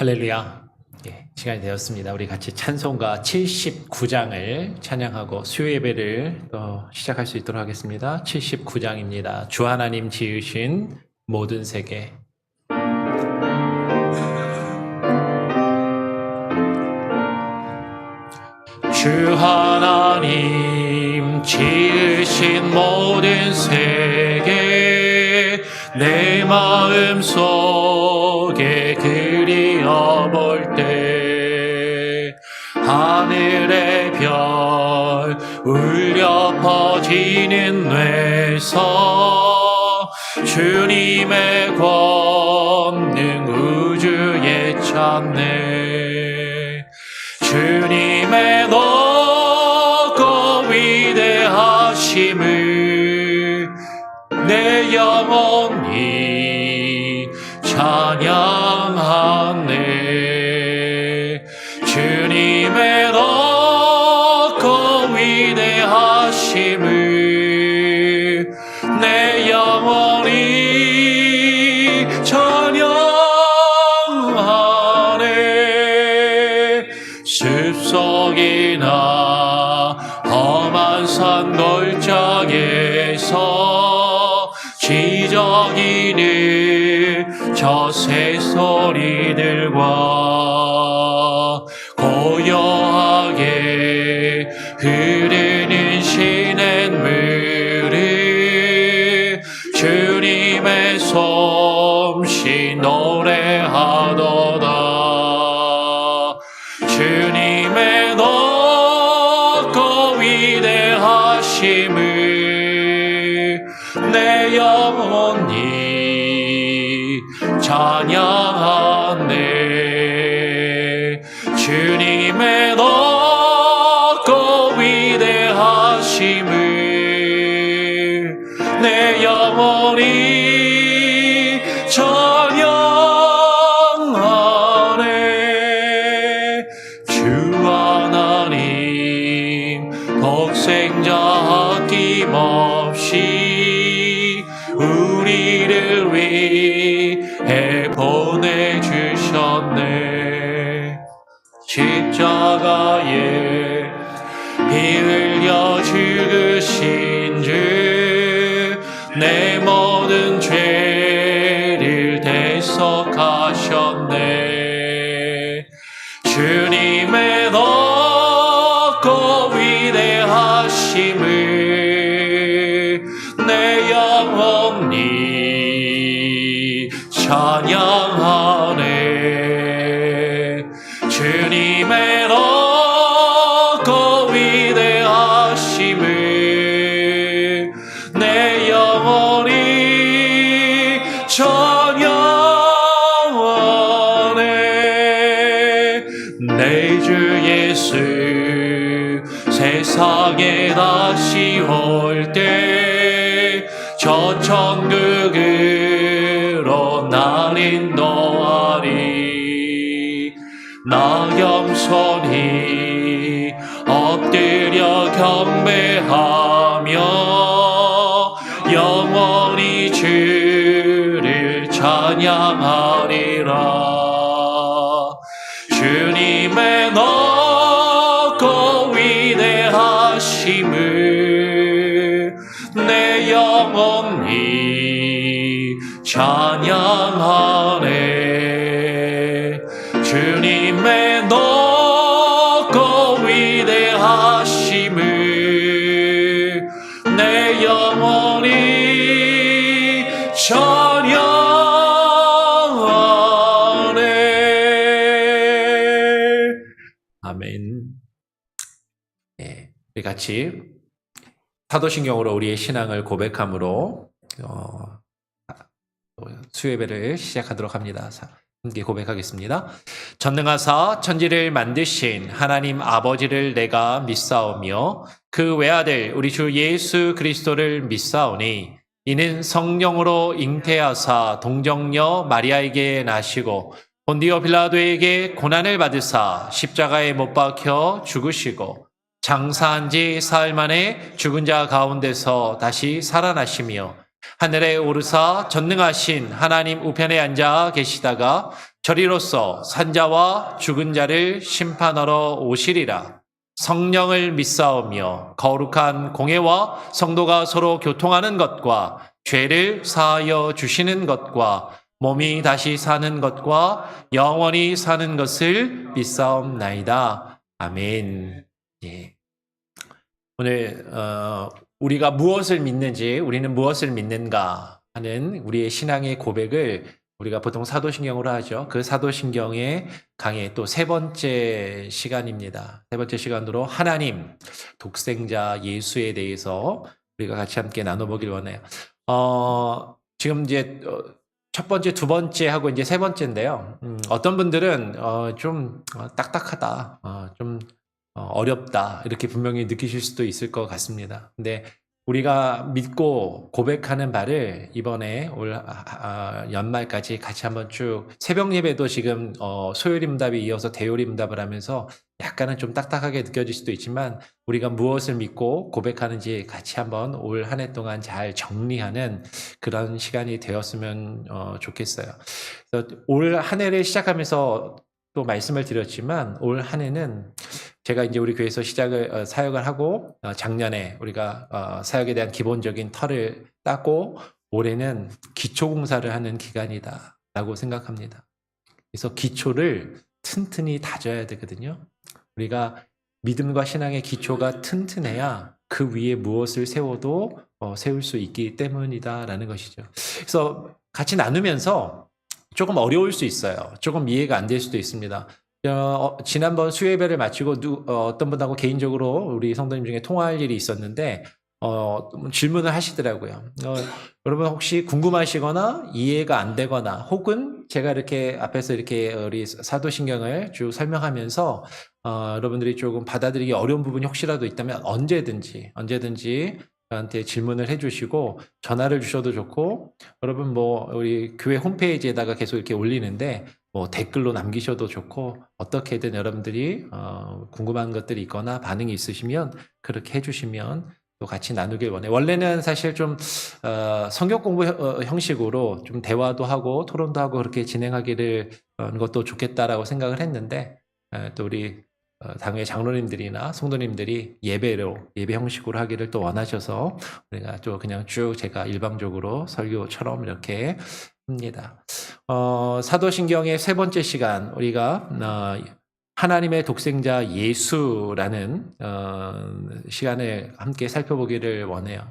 할렐루야. 시간이 되었습니다. 우리 같이 찬송가 79장을 찬양하고 수요 예배를 또 시작할 수 있도록 하겠습니다. 79장입니다. 주 하나님 지으신 모든 세계. 주 하나님 지으신 모든 세계 내 마음 속에 그리어볼 때 하늘의 별 울려 퍼지는 뇌서 주님의 권능 우주에 찾네. 주님의 높고 위대하심을 내 영혼이 찬양하네. 주님의 높고 위대하심을 내 영혼이 찬양하네. 숲속이나 험한 산 골짜기에서 지저귀는 저 새소리들과 고요하게 흐르는 시냇물을 주님의 솜씨 노래하도다. 주님의 높고 위대하심을 내 영혼이 찬양하네. 주님의 높고 위대하심을 내 영혼이 찬양하네. 주 하나님 독생자 아낌없이 우리를 위해 보내주셨네. 십자가에 피 흘려 죽으신 주 내 모든 죄를 대속하셨네. 주님의 높고 위대하심을 내 영혼이 찬양하네. 주님의 높고 위대하심을 내 영혼이 찬양하네. 내 주 예수 세상에 다시 올 때 저 천국으로 날 인도하리. 나 겸손히 엎드려 경배하며 영원히 주를 찬양하리라. 주님의 높고 위대하심을 내 영혼이 찬양하네. 주님의 높고 위대하심을 내 영혼이 찬양하네. 아멘. 우리 같이 사도신경으로 우리의 신앙을 고백함으로 수요예배를 시작하도록 합니다. 함께 고백하겠습니다. 전능하사 천지를 만드신 하나님 아버지를 내가 믿사오며 그 외아들 우리 주 예수 그리스도를 믿사오니 이는 성령으로 잉태하사 동정녀 마리아에게 나시고 본디오 빌라도에게 고난을 받으사 십자가에 못 박혀 죽으시고 장사한 지 사흘 만에 죽은 자 가운데서 다시 살아나시며 하늘에 오르사 전능하신 하나님 우편에 앉아 계시다가 저리로서 산자와 죽은 자를 심판하러 오시리라. 성령을 믿사오며 거룩한 공회와 성도가 서로 교통하는 것과 죄를 사하여 주시는 것과 몸이 다시 사는 것과 영원히 사는 것을 믿사옵나이다. 아멘. 예. 오늘 우리가 무엇을 믿는지, 우리는 무엇을 믿는가 하는 우리의 신앙의 고백을 우리가 보통 사도신경으로 하죠. 그 사도신경의 강의 또 세 번째 시간입니다. 세 번째 시간으로 하나님, 독생자 예수에 대해서 우리가 같이 함께 나눠보길 원해요. 지금 이제 첫 번째, 두 번째 하고 이제 세 번째인데요. 어떤 분들은 좀 딱딱하다, 좀 어렵다 이렇게 분명히 느끼실 수도 있을 것 같습니다. 근데 우리가 믿고 고백하는 바를 이번에 올 연말까지 같이 한번 쭉 새벽 예배도 지금 소요리 문답에 이어서 대요리 문답을 하면서 약간은 좀 딱딱하게 느껴질 수도 있지만 우리가 무엇을 믿고 고백하는지 같이 한번 올 한 해 동안 잘 정리하는 그런 시간이 되었으면 좋겠어요. 올 한 해를 시작하면서 또 말씀을 드렸지만 올 한 해는 제가 이제 우리 교회에서 사역을 하고 작년에 우리가 사역에 대한 기본적인 틀을 땄고 올해는 기초공사를 하는 기간이다라고 생각합니다. 그래서 기초를 튼튼히 다져야 되거든요. 우리가 믿음과 신앙의 기초가 튼튼해야 그 위에 무엇을 세워도 세울 수 있기 때문이다라는 것이죠. 그래서 같이 나누면서 조금 어려울 수 있어요. 조금 이해가 안 될 수도 있습니다. 지난번 수요예배를 마치고 어떤 분하고 개인적으로 우리 성도님 중에 통화할 일이 있었는데 질문을 하시더라고요. 여러분 혹시 궁금하시거나 이해가 안 되거나 혹은 제가 이렇게 앞에서 이렇게 우리 사도신경을 쭉 설명하면서 여러분들이 조금 받아들이기 어려운 부분이 혹시라도 있다면 언제든지 저한테 질문을 해주시고 전화를 주셔도 좋고 여러분 뭐 우리 교회 홈페이지에다가 계속 이렇게 올리는데 뭐 댓글로 남기셔도 좋고 어떻게든 여러분들이 궁금한 것들이 있거나 반응이 있으시면 그렇게 해주시면 또 같이 나누길 원해요. 원래는 사실 좀 성경 공부 형식으로 좀 대화도 하고 토론도 하고 그렇게 진행하기를 것도 좋겠다라고 생각을 했는데 또 우리 당회 장로님들이나 성도님들이 예배 형식으로 하기를 또 원하셔서 우리가 또 그냥 쭉 제가 일방적으로 설교처럼 이렇게 합니다. 사도신경의 세 번째 시간 우리가 하나님의 독생자 예수라는 시간을 함께 살펴보기를 원해요.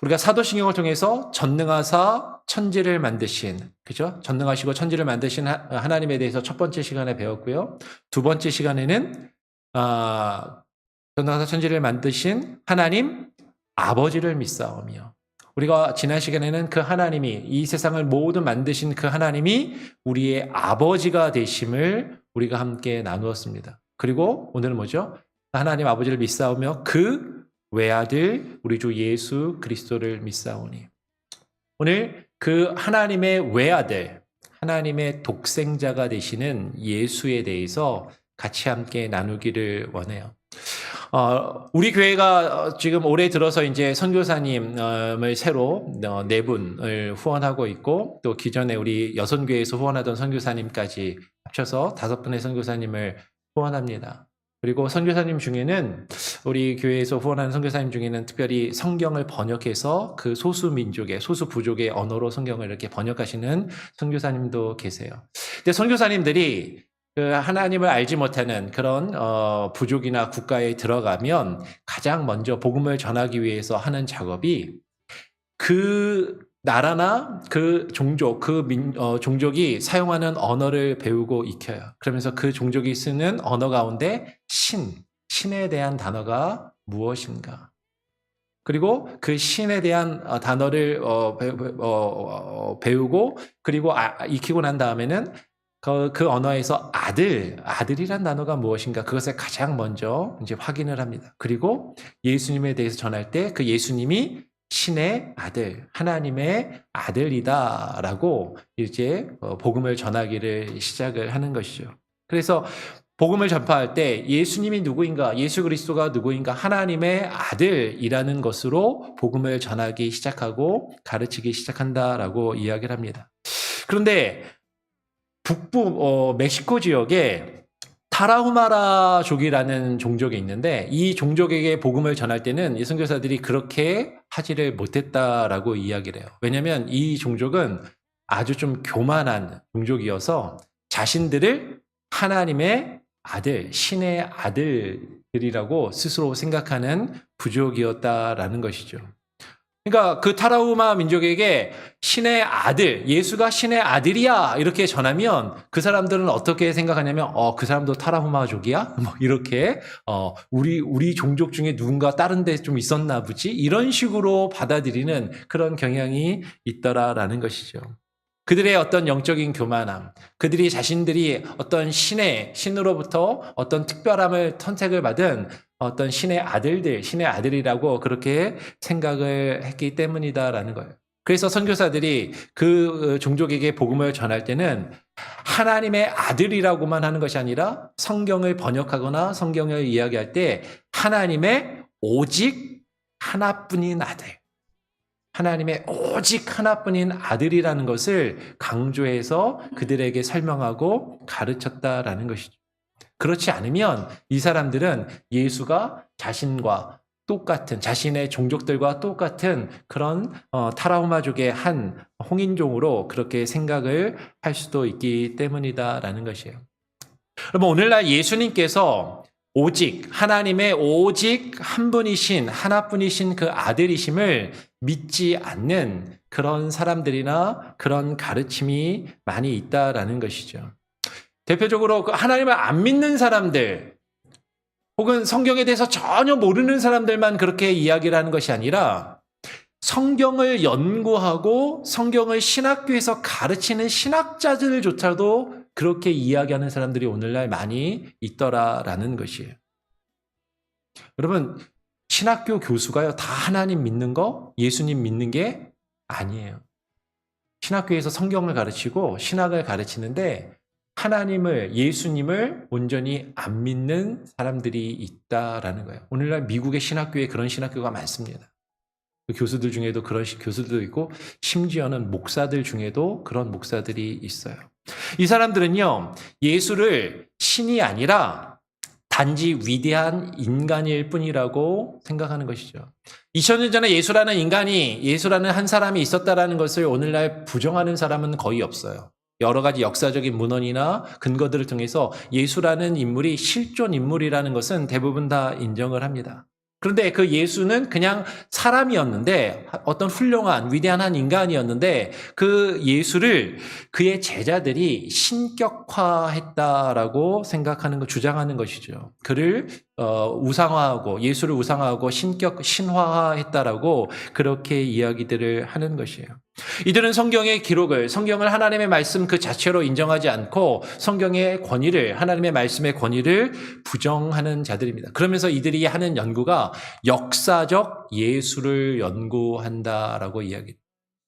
우리가 사도신경을 통해서 전능하사 천지를 만드신, 그죠? 전능하시고 천지를 만드신 하나님에 대해서 첫 번째 시간에 배웠고요. 두 번째 시간에는 전능하사 천지를 만드신 하나님 아버지를 믿사오며, 우리가 지난 시간에는 그 하나님이 이 세상을 모두 만드신 그 하나님이 우리의 아버지가 되심을 우리가 함께 나누었습니다. 그리고 오늘은 뭐죠? 하나님 아버지를 믿사오며 그 외아들 우리 주 예수 그리스도를 믿사오니, 오늘 그 하나님의 외아들, 하나님의 독생자가 되시는 예수에 대해서 같이 함께 나누기를 원해요. 우리 교회가 지금 올해 들어서 이제 선교사님을 새로 네 분을 후원하고 있고, 또 기존에 우리 여선교회에서 후원하던 선교사님까지 합쳐서 5분의 선교사님을 후원합니다. 그리고 선교사님 중에는 우리 교회에서 후원하는 선교사님 중에는 특별히 성경을 번역해서 그 소수 민족의, 소수 부족의 언어로 성경을 이렇게 번역하시는 선교사님도 계세요. 근데 선교사님들이 그 하나님을 알지 못하는 그런 부족이나 국가에 들어가면 가장 먼저 복음을 전하기 위해서 하는 작업이 그 나라나 그 종족, 종족이 사용하는 언어를 배우고 익혀요. 그러면서 그 종족이 쓰는 언어 가운데 신에 대한 단어가 무엇인가? 그리고 그 신에 대한 단어를 배우고 그리고 익히고 난 다음에는 그 언어에서 아들이란 단어가 무엇인가? 그것을 가장 먼저 이제 확인을 합니다. 그리고 예수님에 대해서 전할 때 그 예수님이 신의 아들, 하나님의 아들이다라고 이제 복음을 전하기를 시작을 하는 것이죠. 그래서 복음을 전파할 때 예수님이 누구인가, 예수 그리스도가 누구인가, 하나님의 아들이라는 것으로 복음을 전하기 시작하고 가르치기 시작한다라고 이야기를 합니다. 그런데 북부 멕시코 지역에 타라후마라족이라는 종족이 있는데 이 종족에게 복음을 전할 때는 이 선교사들이 그렇게 하지를 못했다라고 이야기를 해요. 왜냐하면 이 종족은 아주 좀 교만한 종족이어서 자신들을 하나님의 아들, 신의 아들들이라고 스스로 생각하는 부족이었다라는 것이죠. 그러니까 그 타라우마 민족에게 신의 아들, 예수가 신의 아들이야 이렇게 전하면 그 사람들은 어떻게 생각하냐면 그 사람도 타라우마족이야? 뭐 이렇게 우리 종족 중에 누군가 다른 데 좀 있었나 보지? 이런 식으로 받아들이는 그런 경향이 있더라라는 것이죠. 그들의 어떤 영적인 교만함, 그들이 자신들이 어떤 신으로부터 어떤 특별함을 선택을 받은 어떤 신의 아들들, 신의 아들이라고 그렇게 생각을 했기 때문이다라는 거예요. 그래서 선교사들이 그 종족에게 복음을 전할 때는 하나님의 아들이라고만 하는 것이 아니라 성경을 번역하거나 성경을 이야기할 때 하나님의 오직 하나뿐인 아들, 하나님의 오직 하나뿐인 아들이라는 것을 강조해서 그들에게 설명하고 가르쳤다라는 것이죠. 그렇지 않으면 이 사람들은 예수가 자신과 똑같은, 자신의 종족들과 똑같은 그런 타라우마족의 한 홍인종으로 그렇게 생각을 할 수도 있기 때문이다라는 것이에요. 여러분, 오늘날 예수님께서 오직 하나님의 오직 한 분이신, 하나뿐이신 그 아들이심을 믿지 않는 그런 사람들이나 그런 가르침이 많이 있다라는 것이죠. 대표적으로 그 하나님을 안 믿는 사람들 혹은 성경에 대해서 전혀 모르는 사람들만 그렇게 이야기를 하는 것이 아니라 성경을 연구하고 성경을 신학교에서 가르치는 신학자들조차도 그렇게 이야기하는 사람들이 오늘날 많이 있더라라는 것이에요. 여러분, 신학교 교수가요, 다 하나님 믿는 거, 예수님 믿는 게 아니에요. 신학교에서 성경을 가르치고 신학을 가르치는데 하나님을, 예수님을 온전히 안 믿는 사람들이 있다라는 거예요. 오늘날 미국의 신학교에 그런 신학교가 많습니다. 그 교수들 중에도 그런 교수들도 있고 심지어는 목사들 중에도 그런 목사들이 있어요. 이 사람들은요, 예수를 신이 아니라 단지 위대한 인간일 뿐이라고 생각하는 것이죠. 2000년 전에 예수라는 한 사람이 있었다라는 것을 오늘날 부정하는 사람은 거의 없어요. 여러 가지 역사적인 문헌이나 근거들을 통해서 예수라는 인물이 실존 인물이라는 것은 대부분 다 인정을 합니다. 그런데 그 예수는 그냥 사람이었는데, 어떤 훌륭한 위대한 한 인간이었는데 그 예수를 그의 제자들이 신격화했다라고 생각하는 것, 주장하는 것이죠. 그를 우상화하고, 예수를 우상화하고 신화했다라고 그렇게 이야기들을 하는 것이에요. 이들은 성경의 기록을, 성경을 하나님의 말씀 그 자체로 인정하지 않고 성경의 권위를, 하나님의 말씀의 권위를 부정하는 자들입니다. 그러면서 이들이 하는 연구가 역사적 예수를 연구한다라고 이야기합니다.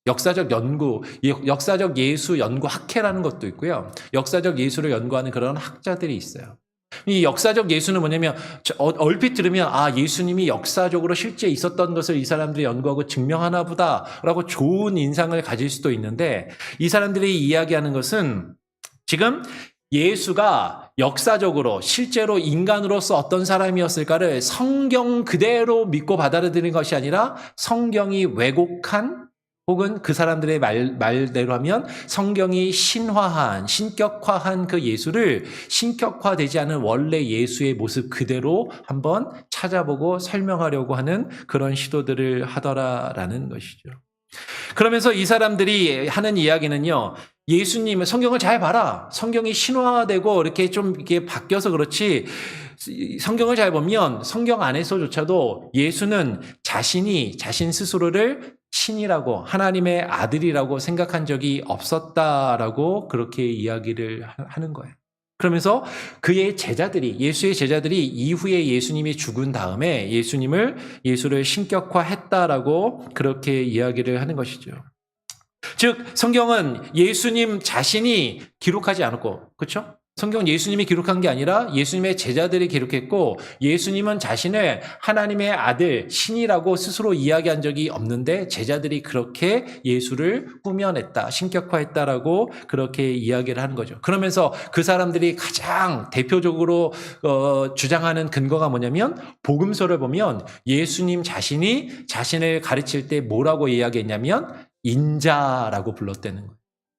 역사적 연구, 역사적 예수 연구 학회라는 것도 있고요. 역사적 예수를 연구하는 그런 학자들이 있어요. 이 역사적 예수는 뭐냐면 얼핏 들으면 예수님이 역사적으로 실제 있었던 것을 이 사람들이 연구하고 증명하나 보다라고 좋은 인상을 가질 수도 있는데, 이 사람들이 이야기하는 것은 지금 예수가 역사적으로 실제로 인간으로서 어떤 사람이었을까를 성경 그대로 믿고 받아들이는 것이 아니라 성경이 왜곡한, 혹은 그 사람들의 말대로 하면 성경이 신화한, 신격화한 그 예수를 신격화되지 않은 원래 예수의 모습 그대로 한번 찾아보고 설명하려고 하는 그런 시도들을 하더라라는 것이죠. 그러면서 이 사람들이 하는 이야기는요, 예수님은 성경을 잘 봐라. 성경이 신화되고 이렇게 좀 이렇게 바뀌어서 그렇지, 성경을 잘 보면 성경 안에서조차도 예수는 자신 스스로를 신이라고, 하나님의 아들이라고 생각한 적이 없었다라고 그렇게 이야기를 하는 거예요. 그러면서 그의 제자들이, 예수의 제자들이 이후에 예수님이 죽은 다음에 예수를 신격화했다라고 그렇게 이야기를 하는 것이죠. 즉 성경은 예수님 자신이 기록하지 않았고, 그렇죠? 성경 예수님이 기록한 게 아니라 예수님의 제자들이 기록했고 예수님은 자신을 하나님의 아들, 신이라고 스스로 이야기한 적이 없는데 제자들이 그렇게 예수를 꾸며냈다, 신격화했다라고 그렇게 이야기를 하는 거죠. 그러면서 그 사람들이 가장 대표적으로 주장하는 근거가 뭐냐면 복음서를 보면 예수님 자신이 자신을 가르칠 때 뭐라고 이야기했냐면 인자라고 불렀다는 거예요.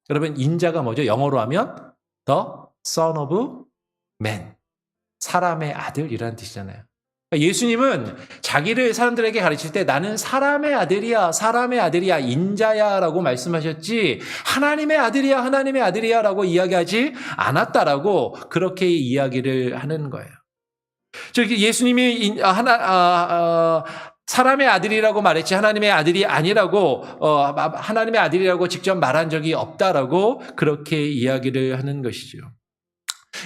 여러분 인자가 뭐죠? 영어로 하면 the Son of Man, 사람의 아들이라는 뜻이잖아요. 그러니까 예수님은 자기를 사람들에게 가르칠 때 나는 사람의 아들이야, 사람의 아들이야, 인자야 라고 말씀하셨지 하나님의 아들이야, 하나님의 아들이야 라고 이야기하지 않았다라고 그렇게 이야기를 하는 거예요. 저기 예수님이 사람의 아들이라고 말했지 하나님의 아들이 아니라고 하나님의 아들이라고 직접 말한 적이 없다라고 그렇게 이야기를 하는 것이죠.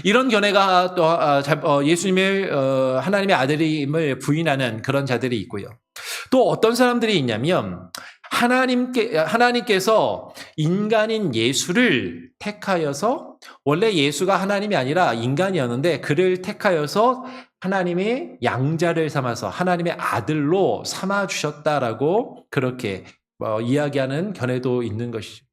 이런 견해가 또 예수님을 하나님의 아들임을 부인하는 그런 자들이 있고요. 또 어떤 사람들이 있냐면 하나님께서 인간인 예수를 택하여서 원래 예수가 하나님이 아니라 인간이었는데 그를 택하여서 하나님의 양자를 삼아서 하나님의 아들로 삼아 주셨다라고 그렇게 이야기하는 견해도 있는 것이죠.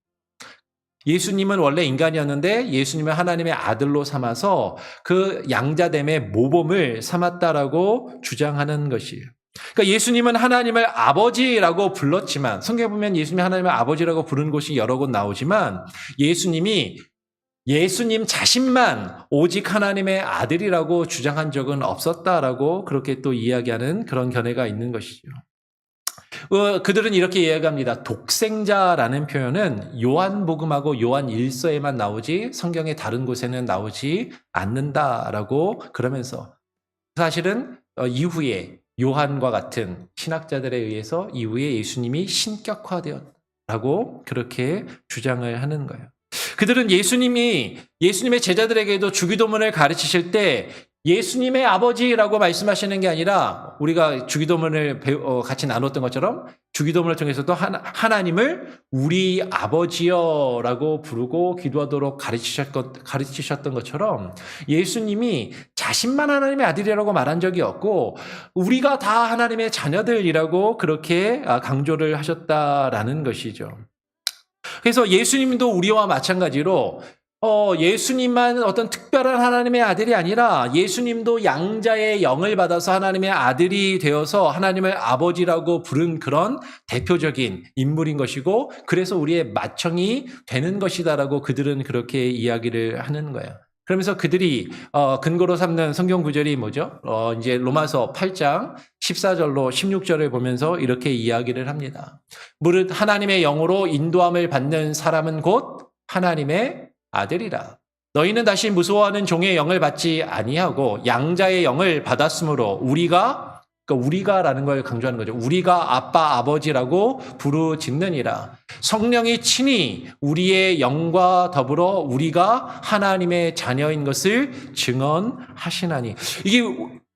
예수님은 원래 인간이었는데 예수님을 하나님의 아들로 삼아서 그 양자됨의 모범을 삼았다라고 주장하는 것이에요. 그러니까 예수님은 하나님을 아버지라고 불렀지만 성경에 보면 예수님이 하나님을 아버지라고 부르는 곳이 여러 곳 나오지만 예수님이 예수님 자신만 오직 하나님의 아들이라고 주장한 적은 없었다라고 그렇게 또 이야기하는 그런 견해가 있는 것이죠. 그들은 이렇게 이야기합니다. 독생자라는 표현은 요한복음하고 요한 1서에만 나오지 성경의 다른 곳에는 나오지 않는다라고 그러면서 사실은 이후에 요한과 같은 신학자들에 의해서 이후에 예수님이 신격화되었다라고 그렇게 주장을 하는 거예요. 그들은 예수님의 제자들에게도 주기도문을 가르치실 때 예수님의 아버지라고 말씀하시는 게 아니라 우리가 주기도문을 같이 나눴던 것처럼 주기도문을 통해서도 하나님을 우리 아버지여라고 부르고 기도하도록 가르치셨던 것처럼 예수님이 자신만 하나님의 아들이라고 말한 적이 없고 우리가 다 하나님의 자녀들이라고 그렇게 강조를 하셨다라는 것이죠. 그래서 예수님도 우리와 마찬가지로 예수님만 어떤 특별한 하나님의 아들이 아니라 예수님도 양자의 영을 받아서 하나님의 아들이 되어서 하나님을 아버지라고 부른 그런 대표적인 인물인 것이고 그래서 우리의 맏형이 되는 것이다라고 그들은 그렇게 이야기를 하는 거예요. 그러면서 그들이 근거로 삼는 성경 구절이 뭐죠? 이제 로마서 8장 14절로 16절을 보면서 이렇게 이야기를 합니다. 무릇 하나님의 영으로 인도함을 받는 사람은 곧 하나님의 아들이라. 너희는 다시 무서워하는 종의 영을 받지 아니하고 양자의 영을 받았으므로 우리가라는 걸 강조하는 거죠. 우리가 아빠 아버지라고 부르짖느니라. 성령이 친히 우리의 영과 더불어 우리가 하나님의 자녀인 것을 증언하시나니. 이게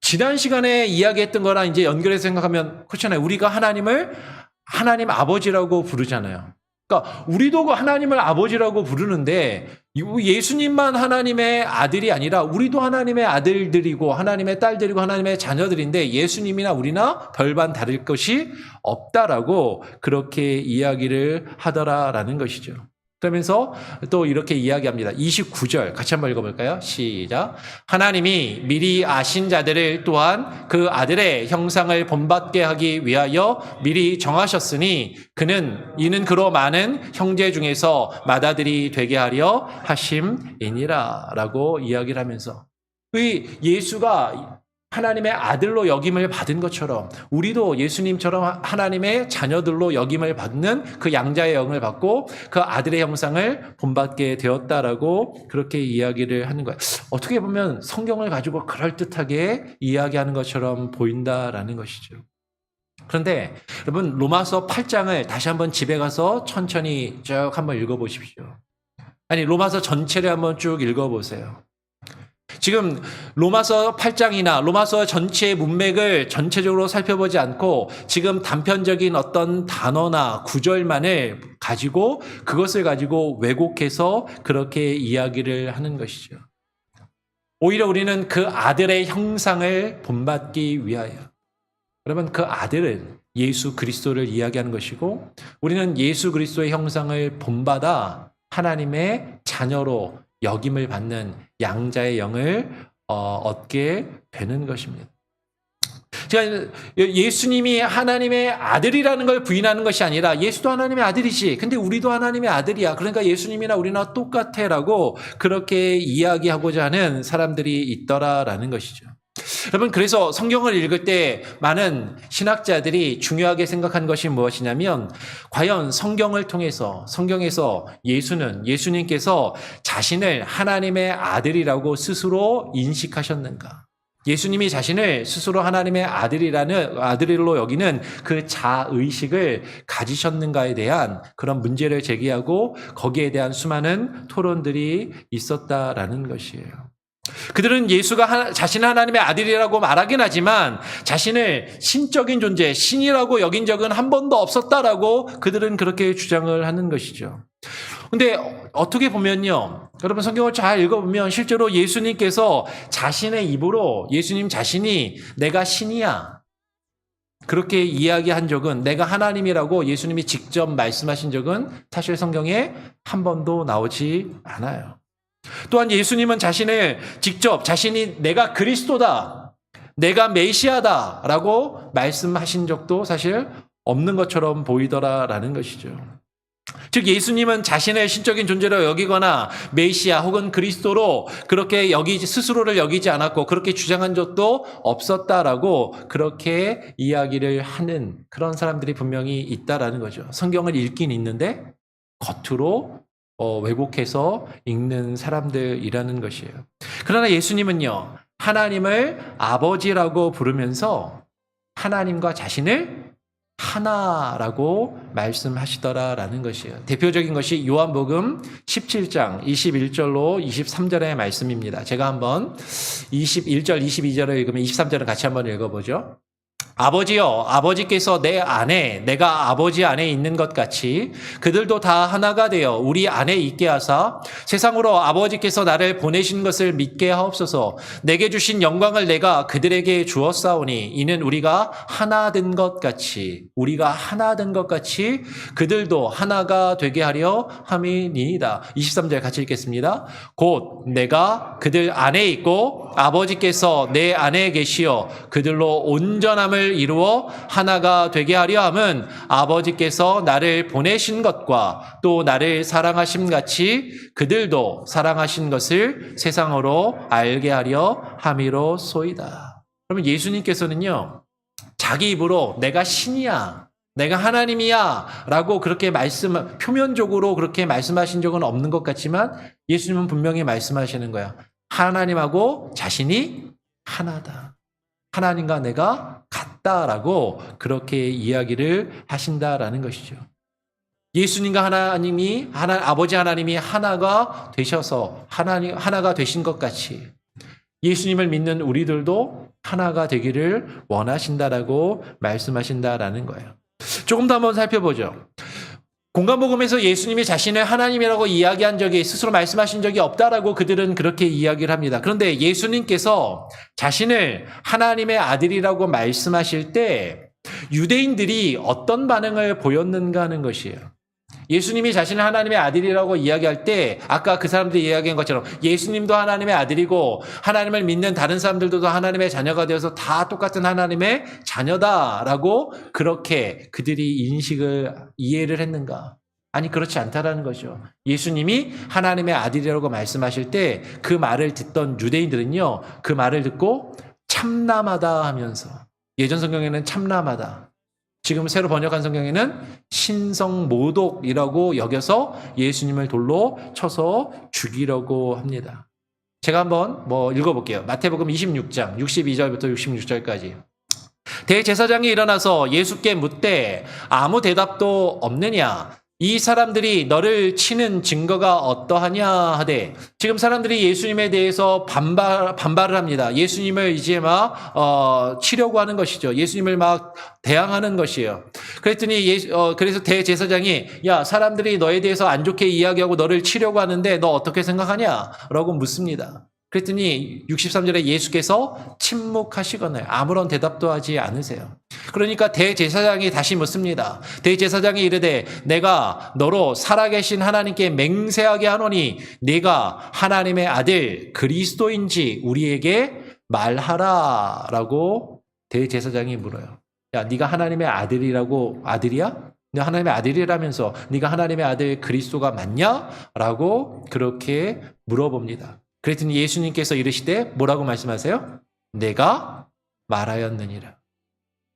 지난 시간에 이야기했던 거랑 이제 연결해서 생각하면 그렇잖아요. 우리가 하나님 아버지라고 부르잖아요. 그러니까 우리도 하나님을 아버지라고 부르는데 예수님만 하나님의 아들이 아니라 우리도 하나님의 아들들이고 하나님의 딸들이고 하나님의 자녀들인데 예수님이나 우리나 별반 다를 것이 없다라고 그렇게 이야기를 하더라라는 것이죠. 그러면서 또 이렇게 이야기합니다. 29절 같이 한번 읽어볼까요? 시작. 하나님이 미리 아신 자들을 또한 그 아들의 형상을 본받게 하기 위하여 미리 정하셨으니 이는 그로 많은 형제 중에서 맏아들이 되게 하려 하심이니라 라고 이야기를 하면서 예수가 하나님의 아들로 여김을 받은 것처럼 우리도 예수님처럼 하나님의 자녀들로 여김을 받는 그 양자의 영을 받고 그 아들의 형상을 본받게 되었다라고 그렇게 이야기를 하는 거예요. 어떻게 보면 성경을 가지고 그럴듯하게 이야기하는 것처럼 보인다라는 것이죠. 그런데 여러분 로마서 8장을 다시 한번 집에 가서 천천히 쭉 한번 읽어보십시오. 아니 로마서 전체를 한번 쭉 읽어보세요. 지금 로마서 8장이나 로마서 전체의 문맥을 전체적으로 살펴보지 않고 지금 단편적인 어떤 단어나 구절만을 가지고 그것을 가지고 왜곡해서 그렇게 이야기를 하는 것이죠. 오히려 우리는 그 아들의 형상을 본받기 위하여. 여러분, 그 아들은 예수 그리스도를 이야기하는 것이고 우리는 예수 그리스도의 형상을 본받아 하나님의 자녀로 여김을 받는 양자의 영을 얻게 되는 것입니다. 제가 예수님이 하나님의 아들이라는 걸 부인하는 것이 아니라 예수도 하나님의 아들이지. 근데 우리도 하나님의 아들이야. 그러니까 예수님이나 우리나 똑같아 라고 그렇게 이야기하고자 하는 사람들이 있더라라는 것이죠. 여러분, 그래서 성경을 읽을 때 많은 신학자들이 중요하게 생각한 것이 무엇이냐면 과연 성경을 통해서 성경에서 예수님께서 자신을 하나님의 아들이라고 스스로 인식하셨는가? 예수님이 자신을 스스로 하나님의 아들로 여기는 그 자의식을 가지셨는가에 대한 그런 문제를 제기하고 거기에 대한 수많은 토론들이 있었다라는 것이에요. 그들은 예수가 자신은 하나님의 아들이라고 말하긴 하지만 자신을 신적인 존재, 신이라고 여긴 적은 한 번도 없었다라고 그들은 그렇게 주장을 하는 것이죠. 근데 어떻게 보면요, 여러분 성경을 잘 읽어보면 실제로 예수님께서 자신의 입으로 예수님 자신이 내가 신이야 그렇게 이야기한 적은, 내가 하나님이라고 예수님이 직접 말씀하신 적은 사실 성경에 한 번도 나오지 않아요. 또한 예수님은 자신이 내가 그리스도다, 내가 메시아다 라고 말씀하신 적도 사실 없는 것처럼 보이더라라는 것이죠. 즉 예수님은 자신의 신적인 존재로 여기거나 메시아 혹은 그리스도로 그렇게 스스로를 여기지 않았고 그렇게 주장한 적도 없었다라고 그렇게 이야기를 하는 그런 사람들이 분명히 있다라는 거죠. 성경을 읽긴 읽는데 겉으로 왜곡해서 읽는 사람들이라는 것이에요. 그러나 예수님은요, 하나님을 아버지라고 부르면서 하나님과 자신을 하나라고 말씀하시더라라는 것이에요. 대표적인 것이 요한복음 17장 21절로 23절의 말씀입니다. 제가 한번 21절, 22절을 읽으면 23절을 같이 한번 읽어보죠. 아버지여, 아버지께서 내 안에, 내가 아버지 안에 있는 것 같이 그들도 다 하나가 되어 우리 안에 있게 하사 세상으로 아버지께서 나를 보내신 것을 믿게 하옵소서. 내게 주신 영광을 내가 그들에게 주었사오니 이는 우리가 하나 된 것 같이 그들도 하나가 되게 하려 함이니이다. 23절 같이 읽겠습니다. 곧 내가 그들 안에 있고 아버지께서 내 안에 계시어 그들로 온전함을 이루어 하나가 되게 하려 함은 아버지께서 나를 보내신 것과 또 나를 사랑하심 같이 그들도 사랑하신 것을 세상으로 알게 하려 함이로소이다. 그러면 예수님께서는요, 자기 입으로 내가 신이야, 내가 하나님이야 라고 그렇게 표면적으로 그렇게 말씀하신 적은 없는 것 같지만 예수님은 분명히 말씀하시는 거야. 하나님하고 자신이 하나다. 하나님과 내가 같다라고 그렇게 이야기를 하신다라는 것이죠. 예수님과 아버지 하나님이 하나가 되셔서 하나가 되신 것 같이 예수님을 믿는 우리들도 하나가 되기를 원하신다라고 말씀하신다라는 거예요. 조금 더 한번 살펴보죠. 공간복음에서 예수님이 자신을 하나님이라고 이야기한 적이, 스스로 말씀하신 적이 없다라고 그들은 그렇게 이야기를 합니다. 그런데 예수님께서 자신을 하나님의 아들이라고 말씀하실 때 유대인들이 어떤 반응을 보였는가 하는 것이에요. 예수님이 자신을 하나님의 아들이라고 이야기할 때 아까 그 사람들이 이야기한 것처럼 예수님도 하나님의 아들이고 하나님을 믿는 다른 사람들도 하나님의 자녀가 되어서 다 똑같은 하나님의 자녀다라고 그렇게 그들이 이해를 했는가? 아니, 그렇지 않다라는 거죠. 예수님이 하나님의 아들이라고 말씀하실 때 그 말을 듣던 유대인들은요, 그 말을 듣고 참남하다 하면서, 예전 성경에는 참남하다, 지금 새로 번역한 성경에는 신성모독이라고 여겨서 예수님을 돌로 쳐서 죽이려고 합니다. 제가 한번 읽어볼게요. 마태복음 26장 62절부터 66절까지. 대제사장이 일어나서 예수께 묻되 아무 대답도 없느냐? 이 사람들이 너를 치는 증거가 어떠하냐 하되, 지금 사람들이 예수님에 대해서 반발을 합니다. 예수님을 이제 치려고 하는 것이죠. 예수님을 대항하는 것이에요. 그랬더니 그래서 대제사장이 야, 사람들이 너에 대해서 안 좋게 이야기하고 너를 치려고 하는데 너 어떻게 생각하냐? 라고 묻습니다. 그랬더니 63절에 예수께서 침묵하시거늘 아무런 대답도 하지 않으세요. 그러니까 대제사장이 다시 묻습니다. 대제사장이 이르되 내가 너로 살아계신 하나님께 맹세하게 하노니 네가 하나님의 아들 그리스도인지 우리에게 말하라 라고 대제사장이 물어요. 야, 네가 하나님의 아들이라고 아들이야? 네가 하나님의 아들이라면서 네가 하나님의 아들 그리스도가 맞냐? 라고 그렇게 물어봅니다. 그랬더니 예수님께서 이르시되 뭐라고 말씀하세요? 내가 말하였느니라.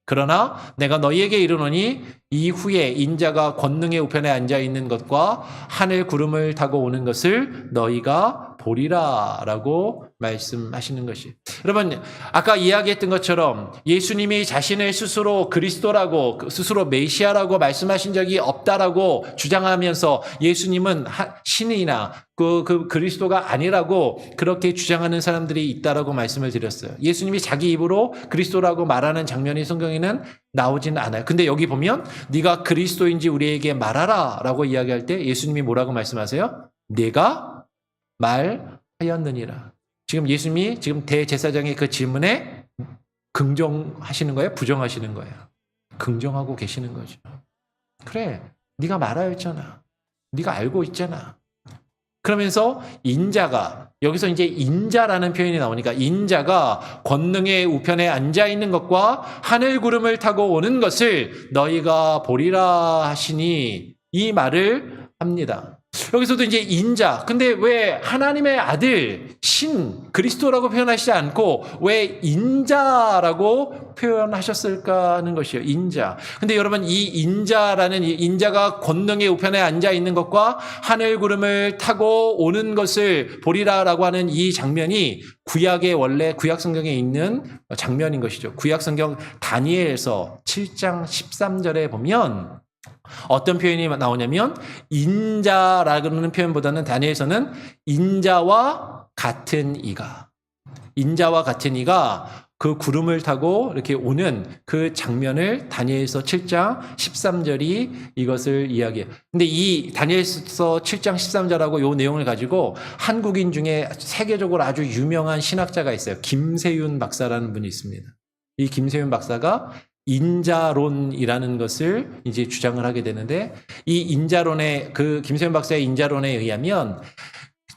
그러나 내가 너희에게 이르노니 이후에 인자가 권능의 우편에 앉아 있는 것과 하늘 구름을 타고 오는 것을 너희가 보리라 라고 말씀하시는 것이. 여러분 아까 이야기했던 것처럼 예수님이 자신을 스스로 그리스도라고 스스로 메시아라고 말씀하신 적이 없다라고 주장하면서 예수님은 신이나 그 그리스도가 아니라고 그렇게 주장하는 사람들이 있다라고 말씀을 드렸어요. 예수님이 자기 입으로 그리스도라고 말하는 장면이 성경에는 나오지는 않아요. 근데 여기 보면 네가 그리스도인지 우리에게 말하라 라고 이야기할 때 예수님이 뭐라고 말씀하세요? 내가 말하였느니라. 지금 예수님이 지금 대제사장의 그 질문에 긍정하시는 거예요? 부정하시는 거예요? 긍정하고 계시는 거죠. 그래, 네가 말하였잖아. 네가 알고 있잖아. 그러면서 인자가 여기서 이제 인자라는 표현이 나오니까 인자가 권능의 우편에 앉아 있는 것과 하늘 구름을 타고 오는 것을 너희가 보리라 하시니 이 말을 합니다. 여기서도 이제 인자. 근데 왜 하나님의 아들, 신, 그리스도라고 표현하시지 않고 왜 인자라고 표현하셨을까 하는 것이에요. 인자. 근데 여러분 이 인자라는 인자가 권능의 우편에 앉아 있는 것과 하늘 구름을 타고 오는 것을 보리라라고 하는 이 장면이 구약의 원래 구약 성경에 있는 장면인 것이죠. 구약 성경 다니엘서 7장 13절에 보면 어떤 표현이 나오냐면 인자라는 표현보다는 다니엘서는 인자와 같은 이가 그 구름을 타고 이렇게 오는 그 장면을 다니엘서 7장 13절이 이것을 이야기해요. 근데 이 다니엘서 7장 13절하고 이 내용을 가지고 한국인 중에 세계적으로 아주 유명한 신학자가 있어요. 김세윤 박사라는 분이 있습니다. 이 김세윤 박사가 인자론이라는 것을 이제 주장을 하게 되는데 이 인자론의 그 김세윤 박사의 인자론에 의하면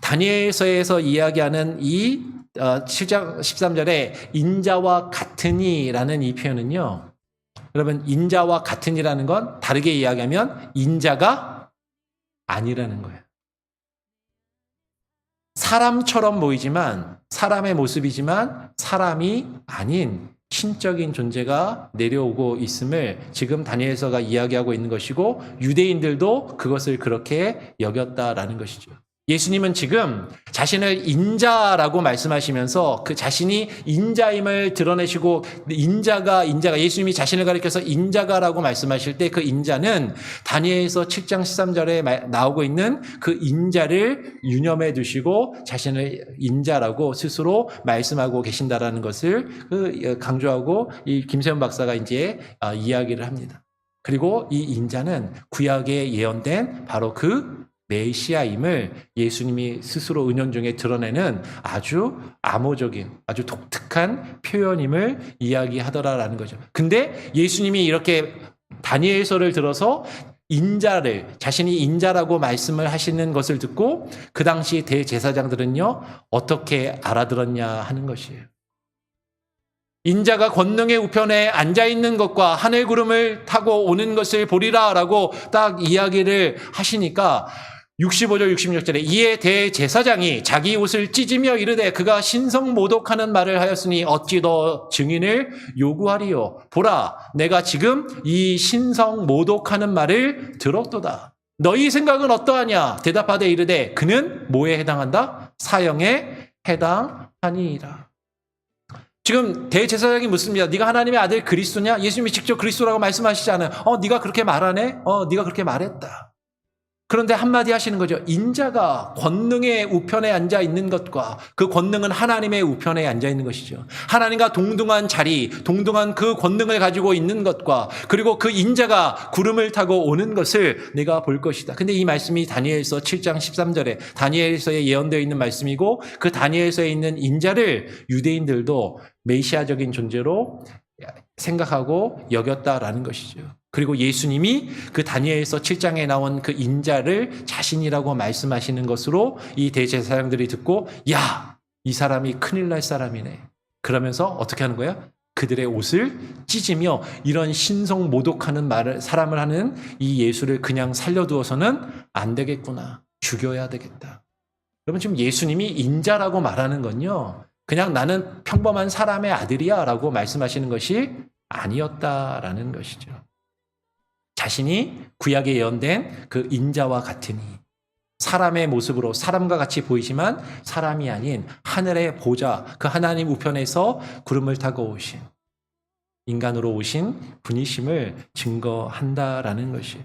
다니엘서에서 이야기하는 이 7장 13절에 인자와 같으니라는 이 표현은요. 여러분 인자와 같으니라는 건 다르게 이야기하면 인자가 아니라는 거예요. 사람처럼 보이지만 사람의 모습이지만 사람이 아닌 신적인 존재가 내려오고 있음을 지금 다니엘서가 이야기하고 있는 것이고 유대인들도 그것을 그렇게 여겼다라는 것이죠. 예수님은 지금 자신을 인자라고 말씀하시면서 그 자신이 인자임을 드러내시고 인자가 예수님이 자신을 가리켜서 인자가라고 말씀하실 때 그 인자는 다니엘서 7장 13절에 나오고 있는 그 인자를 유념해 두시고 자신을 인자라고 스스로 말씀하고 계신다라는 것을 강조하고 이 김세훈 박사가 이제 이야기를 합니다. 그리고 이 인자는 구약에 예언된 바로 그 메시아임을 예수님이 스스로 은연 중에 드러내는 아주 암호적인 아주 독특한 표현임을 이야기하더라라는 거죠. 근데 예수님이 이렇게 다니엘서를 들어서 자신이 인자라고 말씀을 하시는 것을 듣고 그 당시 대제사장들은요 어떻게 알아들었냐 하는 것이에요. 인자가 권능의 우편에 앉아있는 것과 하늘 구름을 타고 오는 것을 보리라라고 딱 이야기를 하시니까 65절 66절에 이에 대제사장이 자기 옷을 찢으며 이르되 그가 신성모독하는 말을 하였으니 어찌 더 증인을 요구하리요. 보라 내가 지금 이 신성모독하는 말을 들었도다. 너희 생각은 어떠하냐. 대답하되 이르되 그는 뭐에 해당한다? 사형에 해당하니이다. 지금 대제사장이 묻습니다. 네가 하나님의 아들 그리스도냐? 예수님이 직접 그리스도라고 말씀하시지 않아요. 네가 그렇게 말하네? 네가 그렇게 말했다. 그런데 한마디 하시는 거죠. 인자가 권능의 우편에 앉아 있는 것과 그 권능은 하나님의 우편에 앉아 있는 것이죠. 하나님과 동등한 자리, 동등한 그 권능을 가지고 있는 것과 그리고 그 인자가 구름을 타고 오는 것을 내가 볼 것이다. 근데 이 말씀이 다니엘서 7장 13절에 다니엘서에 예언되어 있는 말씀이고 그 다니엘서에 있는 인자를 유대인들도 메시아적인 존재로 생각하고 여겼다라는 것이죠. 그리고 예수님이 그 다니엘서 7장에 나온 그 인자를 자신이라고 말씀하시는 것으로 이 대제사장들이 듣고 야, 이 사람이 큰일 날 사람이네. 그러면서 어떻게 하는 거야? 그들의 옷을 찢으며 이런 신성모독하는 말을 사람을 하는 이 예수를 그냥 살려두어서는 안 되겠구나. 죽여야 되겠다. 여러분 지금 예수님이 인자라고 말하는 건요. 그냥 나는 평범한 사람의 아들이야 라고 말씀하시는 것이 아니었다라는 것이죠. 자신이 구약에 예언된 그 인자와 같으니 사람의 모습으로 사람과 같이 보이지만 사람이 아닌 하늘의 보좌, 그 하나님 우편에서 구름을 타고 오신 인간으로 오신 분이심을 증거한다라는 것이.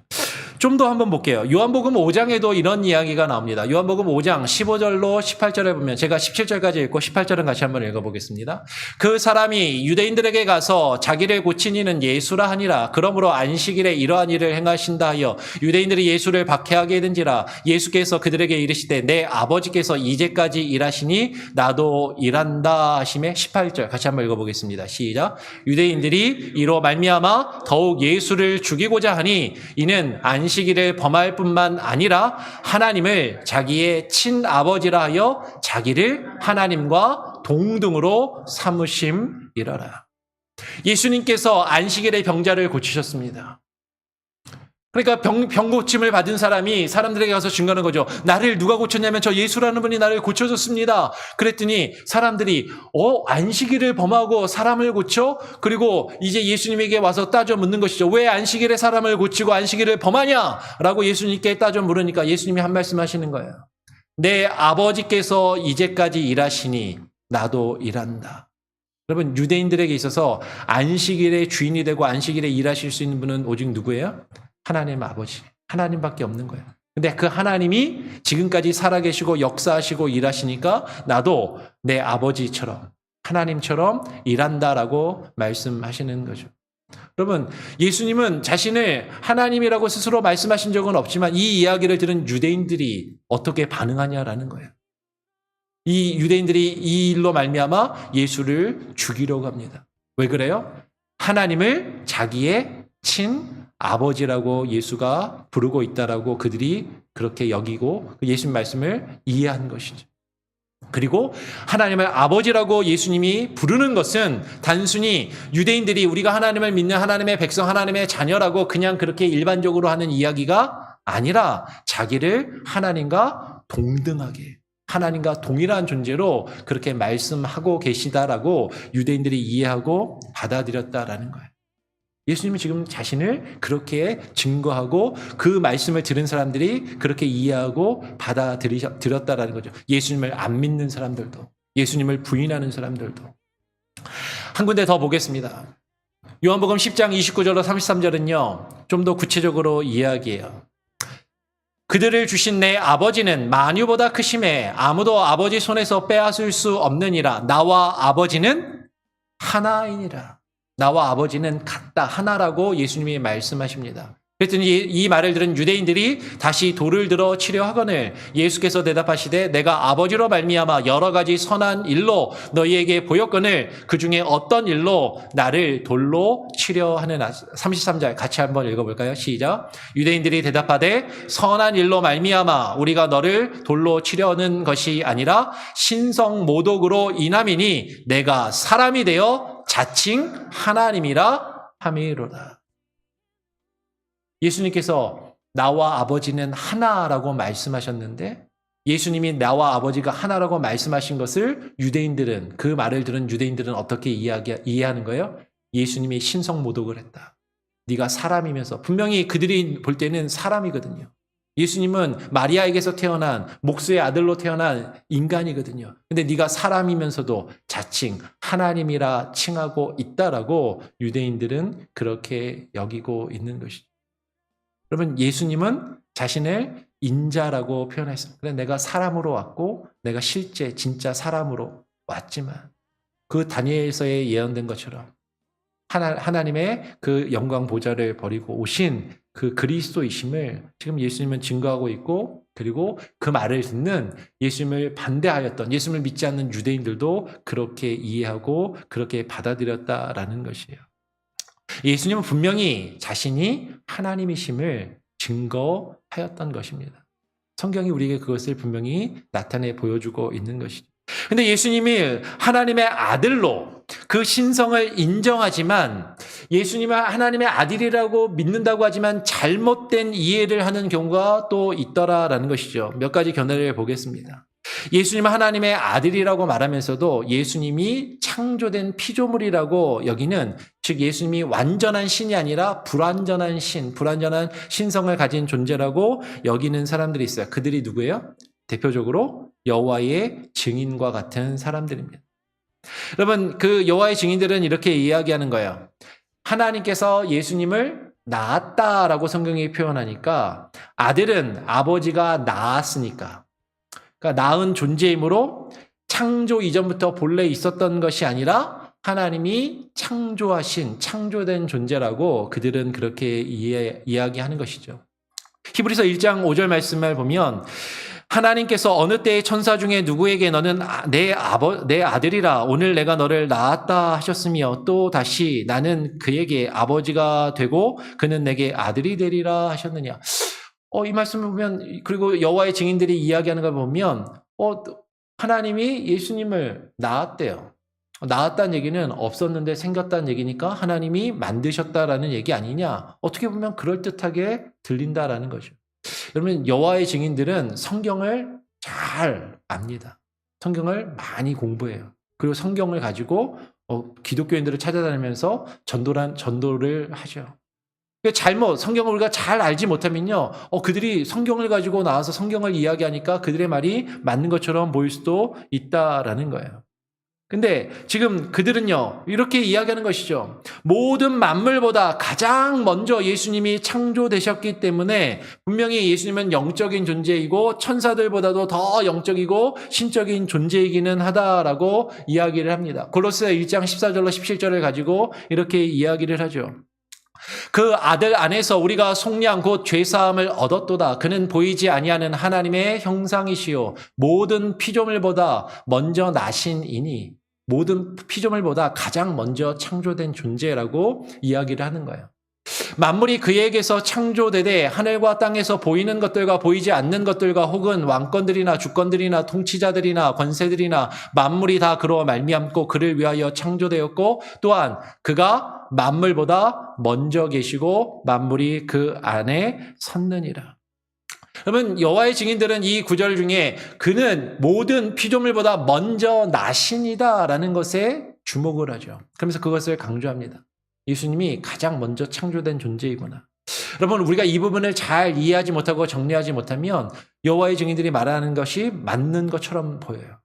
좀 더 한번 볼게요. 요한복음 5장에도 이런 이야기가 나옵니다. 요한복음 5장 15절로 18절에 보면 제가 17절까지 읽고 18절은 같이 한번 읽어보겠습니다. 그 사람이 유대인들에게 가서 자기를 고친 이는 예수라 하니라. 그러므로 안식일에 이러한 일을 행하신다 하여 유대인들이 예수를 박해하게 된지라. 예수께서 그들에게 이르시되 내 아버지께서 이제까지 일하시니 나도 일한다 하시매 18절 같이 한번 읽어보겠습니다. 시작. 유대인들이 이로 말미암아 더욱 예수를 죽이고자 하니 이는 안식일을 범할 뿐만 아니라 하나님을 자기의 친아버지라 하여 자기를 하나님과 동등으로 삼으심이라라. 예수님께서 안식일의 병자를 고치셨습니다. 그러니까 병 고침을 받은 사람이 사람들에게 가서 증거하는 거죠. 나를 누가 고쳤냐면 저 예수라는 분이 나를 고쳐줬습니다. 그랬더니 사람들이 안식일을 범하고 사람을 고쳐? 그리고 이제 예수님에게 와서 따져 묻는 것이죠. 왜 안식일에 사람을 고치고 안식일을 범하냐? 라고 예수님께 따져 물으니까 예수님이 한 말씀 하시는 거예요. 내 아버지께서 이제까지 일하시니 나도 일한다. 여러분 유대인들에게 있어서 안식일의 주인이 되고 안식일에 일하실 수 있는 분은 오직 누구예요? 하나님 아버지, 하나님밖에 없는 거예요. 근데 그 하나님이 지금까지 살아계시고 역사하시고 일하시니까 나도 내 아버지처럼 하나님처럼 일한다라고 말씀하시는 거죠. 여러분 예수님은 자신을 하나님이라고 스스로 말씀하신 적은 없지만 이 이야기를 들은 유대인들이 어떻게 반응하냐라는 거예요. 이 유대인들이 이 일로 말미암아 예수를 죽이려고 합니다. 왜 그래요? 하나님을 자기의 친아버지라고 예수가 부르고 있다라고 그들이 그렇게 여기고 예수님 말씀을 이해한 것이죠. 그리고 하나님을 아버지라고 예수님이 부르는 것은 단순히 유대인들이 우리가 하나님을 믿는 하나님의 백성, 하나님의 자녀라고 그냥 그렇게 일반적으로 하는 이야기가 아니라 자기를 하나님과 동등하게, 하나님과 동일한 존재로 그렇게 말씀하고 계시다라고 유대인들이 이해하고 받아들였다라는 거예요. 예수님이 지금 자신을 그렇게 증거하고 그 말씀을 들은 사람들이 그렇게 이해하고 받아들였다라는 거죠. 예수님을 안 믿는 사람들도, 예수님을 부인하는 사람들도. 한 군데 더 보겠습니다. 요한복음 10장 29절로 33절은요, 좀 더 구체적으로 이야기해요. 그들을 주신 내 아버지는 만유보다 크심에 아무도 아버지 손에서 빼앗을 수 없느니라. 나와 아버지는 하나이니라. 나와 아버지는 같다, 하나라고 예수님이 말씀하십니다. 그랬더니 이 말을 들은 유대인들이 다시 돌을 들어 치려 하거늘 예수께서 대답하시되 내가 아버지로 말미암아 여러 가지 선한 일로 너희에게 보였거늘 그 중에 어떤 일로 나를 돌로 치려 하느냐. 33절 같이 한번 읽어볼까요? 시작. 유대인들이 대답하되 선한 일로 말미암아 우리가 너를 돌로 치려는 것이 아니라 신성모독으로 인함이니 내가 사람이 되어 자칭 하나님이라 함이로다. 예수님께서 나와 아버지는 하나라고 말씀하셨는데 예수님이 나와 아버지가 하나라고 말씀하신 것을 유대인들은, 그 말을 들은 유대인들은 어떻게 이해하는 거예요? 예수님이 신성모독을 했다. 네가 사람이면서, 분명히 그들이 볼 때는 사람이거든요. 예수님은 마리아에게서 태어난 목수의 아들로 태어난 인간이거든요. 근데 네가 사람이면서도 자칭 하나님이라 칭하고 있다라고 유대인들은 그렇게 여기고 있는 것이죠. 여러분 예수님은 자신을 인자라고 표현했습니다. 그래, 내가 사람으로 왔고 내가 실제 진짜 사람으로 왔지만 그 다니엘서에 예언된 것처럼 하나님의 그 영광 보좌를 버리고 오신 그 그리스도이심을 지금 예수님은 증거하고 있고, 그리고 그 말을 듣는 예수님을 반대하였던, 예수님을 믿지 않는 유대인들도 그렇게 이해하고 그렇게 받아들였다라는 것이에요. 예수님은 분명히 자신이 하나님이심을 증거하였던 것입니다. 성경이 우리에게 그것을 분명히 나타내 보여주고 있는 것이죠. 근데 예수님이 하나님의 아들로 그 신성을 인정하지만, 예수님은 하나님의 아들이라고 믿는다고 하지만 잘못된 이해를 하는 경우가 또 있더라라는 것이죠. 몇 가지 견해를 보겠습니다. 예수님은 하나님의 아들이라고 말하면서도 예수님이 창조된 피조물이라고 여기는, 즉 예수님이 완전한 신이 아니라 불완전한 신, 불완전한 신성을 가진 존재라고 여기는 사람들이 있어요. 그들이 누구예요? 대표적으로 여호와의 증인과 같은 사람들입니다. 여러분, 그 여호와의 증인들은 이렇게 이야기하는 거예요. 하나님께서 예수님을 낳았다라고 성경이 표현하니까, 아들은 아버지가 낳았으니까, 그러니까 낳은 존재이므로 창조 이전부터 본래 있었던 것이 아니라 하나님이 창조하신, 창조된 존재라고 그들은 그렇게 이야기하는 것이죠. 히브리서 1장 5절 말씀을 보면, 하나님께서 어느 때의 천사 중에 누구에게 너는 내 아들이라, 오늘 내가 너를 낳았다 하셨으며, 또 다시 나는 그에게 아버지가 되고 그는 내게 아들이 되리라 하셨느냐. 이 말씀을 보면, 그리고 여호와의 증인들이 이야기하는 걸 보면 하나님이 예수님을 낳았대요. 낳았다는 얘기는 없었는데 생겼다는 얘기니까 하나님이 만드셨다라는 얘기 아니냐. 어떻게 보면 그럴듯하게 들린다라는 거죠. 여러분, 여호와의 증인들은 성경을 잘 압니다. 성경을 많이 공부해요. 그리고 성경을 가지고 기독교인들을 찾아다니면서 전도를 하죠. 성경을 우리가 잘 알지 못하면요, 그들이 성경을 가지고 나와서 성경을 이야기하니까 그들의 말이 맞는 것처럼 보일 수도 있다라는 거예요. 근데 지금 그들은요, 이렇게 이야기하는 것이죠. 모든 만물보다 가장 먼저 예수님이 창조되셨기 때문에 분명히 예수님은 영적인 존재이고 천사들보다도 더 영적이고 신적인 존재이기는 하다라고 이야기를 합니다. 골로새 1장 14절로 17절을 가지고 이렇게 이야기를 하죠. 그 아들 안에서 우리가 속량 곧 죄사함을 얻었도다. 그는 보이지 아니하는 하나님의 형상이시요 모든 피조물보다 먼저 나신 이니, 모든 피조물보다 가장 먼저 창조된 존재라고 이야기를 하는 거예요. 만물이 그에게서 창조되되 하늘과 땅에서 보이는 것들과 보이지 않는 것들과 혹은 왕권들이나 주권들이나 통치자들이나 권세들이나 만물이 다 그로 말미암고 그를 위하여 창조되었고, 또한 그가 만물보다 먼저 계시고 만물이 그 안에 섰느니라. 여러분, 여호와의 증인들은 이 구절 중에 그는 모든 피조물보다 먼저 나신이다라는 것에 주목을 하죠. 그러면서 그것을 강조합니다. 예수님이 가장 먼저 창조된 존재이구나. 여러분, 우리가 이 부분을 잘 이해하지 못하고 정리하지 못하면 여호와의 증인들이 말하는 것이 맞는 것처럼 보여요.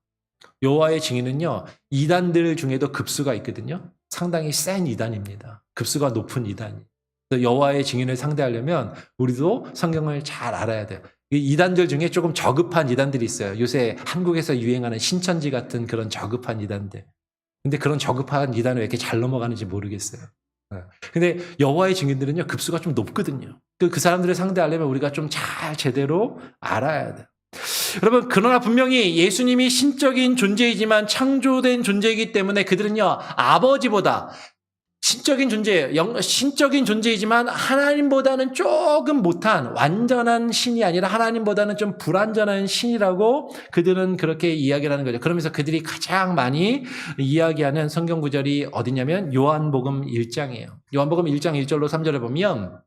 여호와의 증인은요, 이단들 중에도 급수가 있거든요. 상당히 센 이단입니다. 급수가 높은 이단이. 여호와의 증인을 상대하려면 우리도 성경을 잘 알아야 돼요. 이단들 중에 조금 저급한 이단들이 있어요. 요새 한국에서 유행하는 신천지 같은 그런 저급한 이단들. 근데 그런 저급한 이단을 왜 이렇게 잘 넘어가는지 모르겠어요. 근데 여호와의 증인들은요, 급수가 좀 높거든요. 그 사람들을 상대하려면 우리가 좀 잘 제대로 알아야 돼요. 여러분, 그러나 분명히 예수님이 신적인 존재이지만 창조된 존재이기 때문에 그들은요, 아버지보다 신적인 존재예요. 신적인 존재이지만 하나님보다는 조금 못한, 완전한 신이 아니라 하나님보다는 좀 불완전한 신이라고 그들은 그렇게 이야기를 하는 거죠. 그러면서 그들이 가장 많이 이야기하는 성경 구절이 어디냐면 요한복음 1장이에요. 요한복음 1장 1절로 3절을 보면,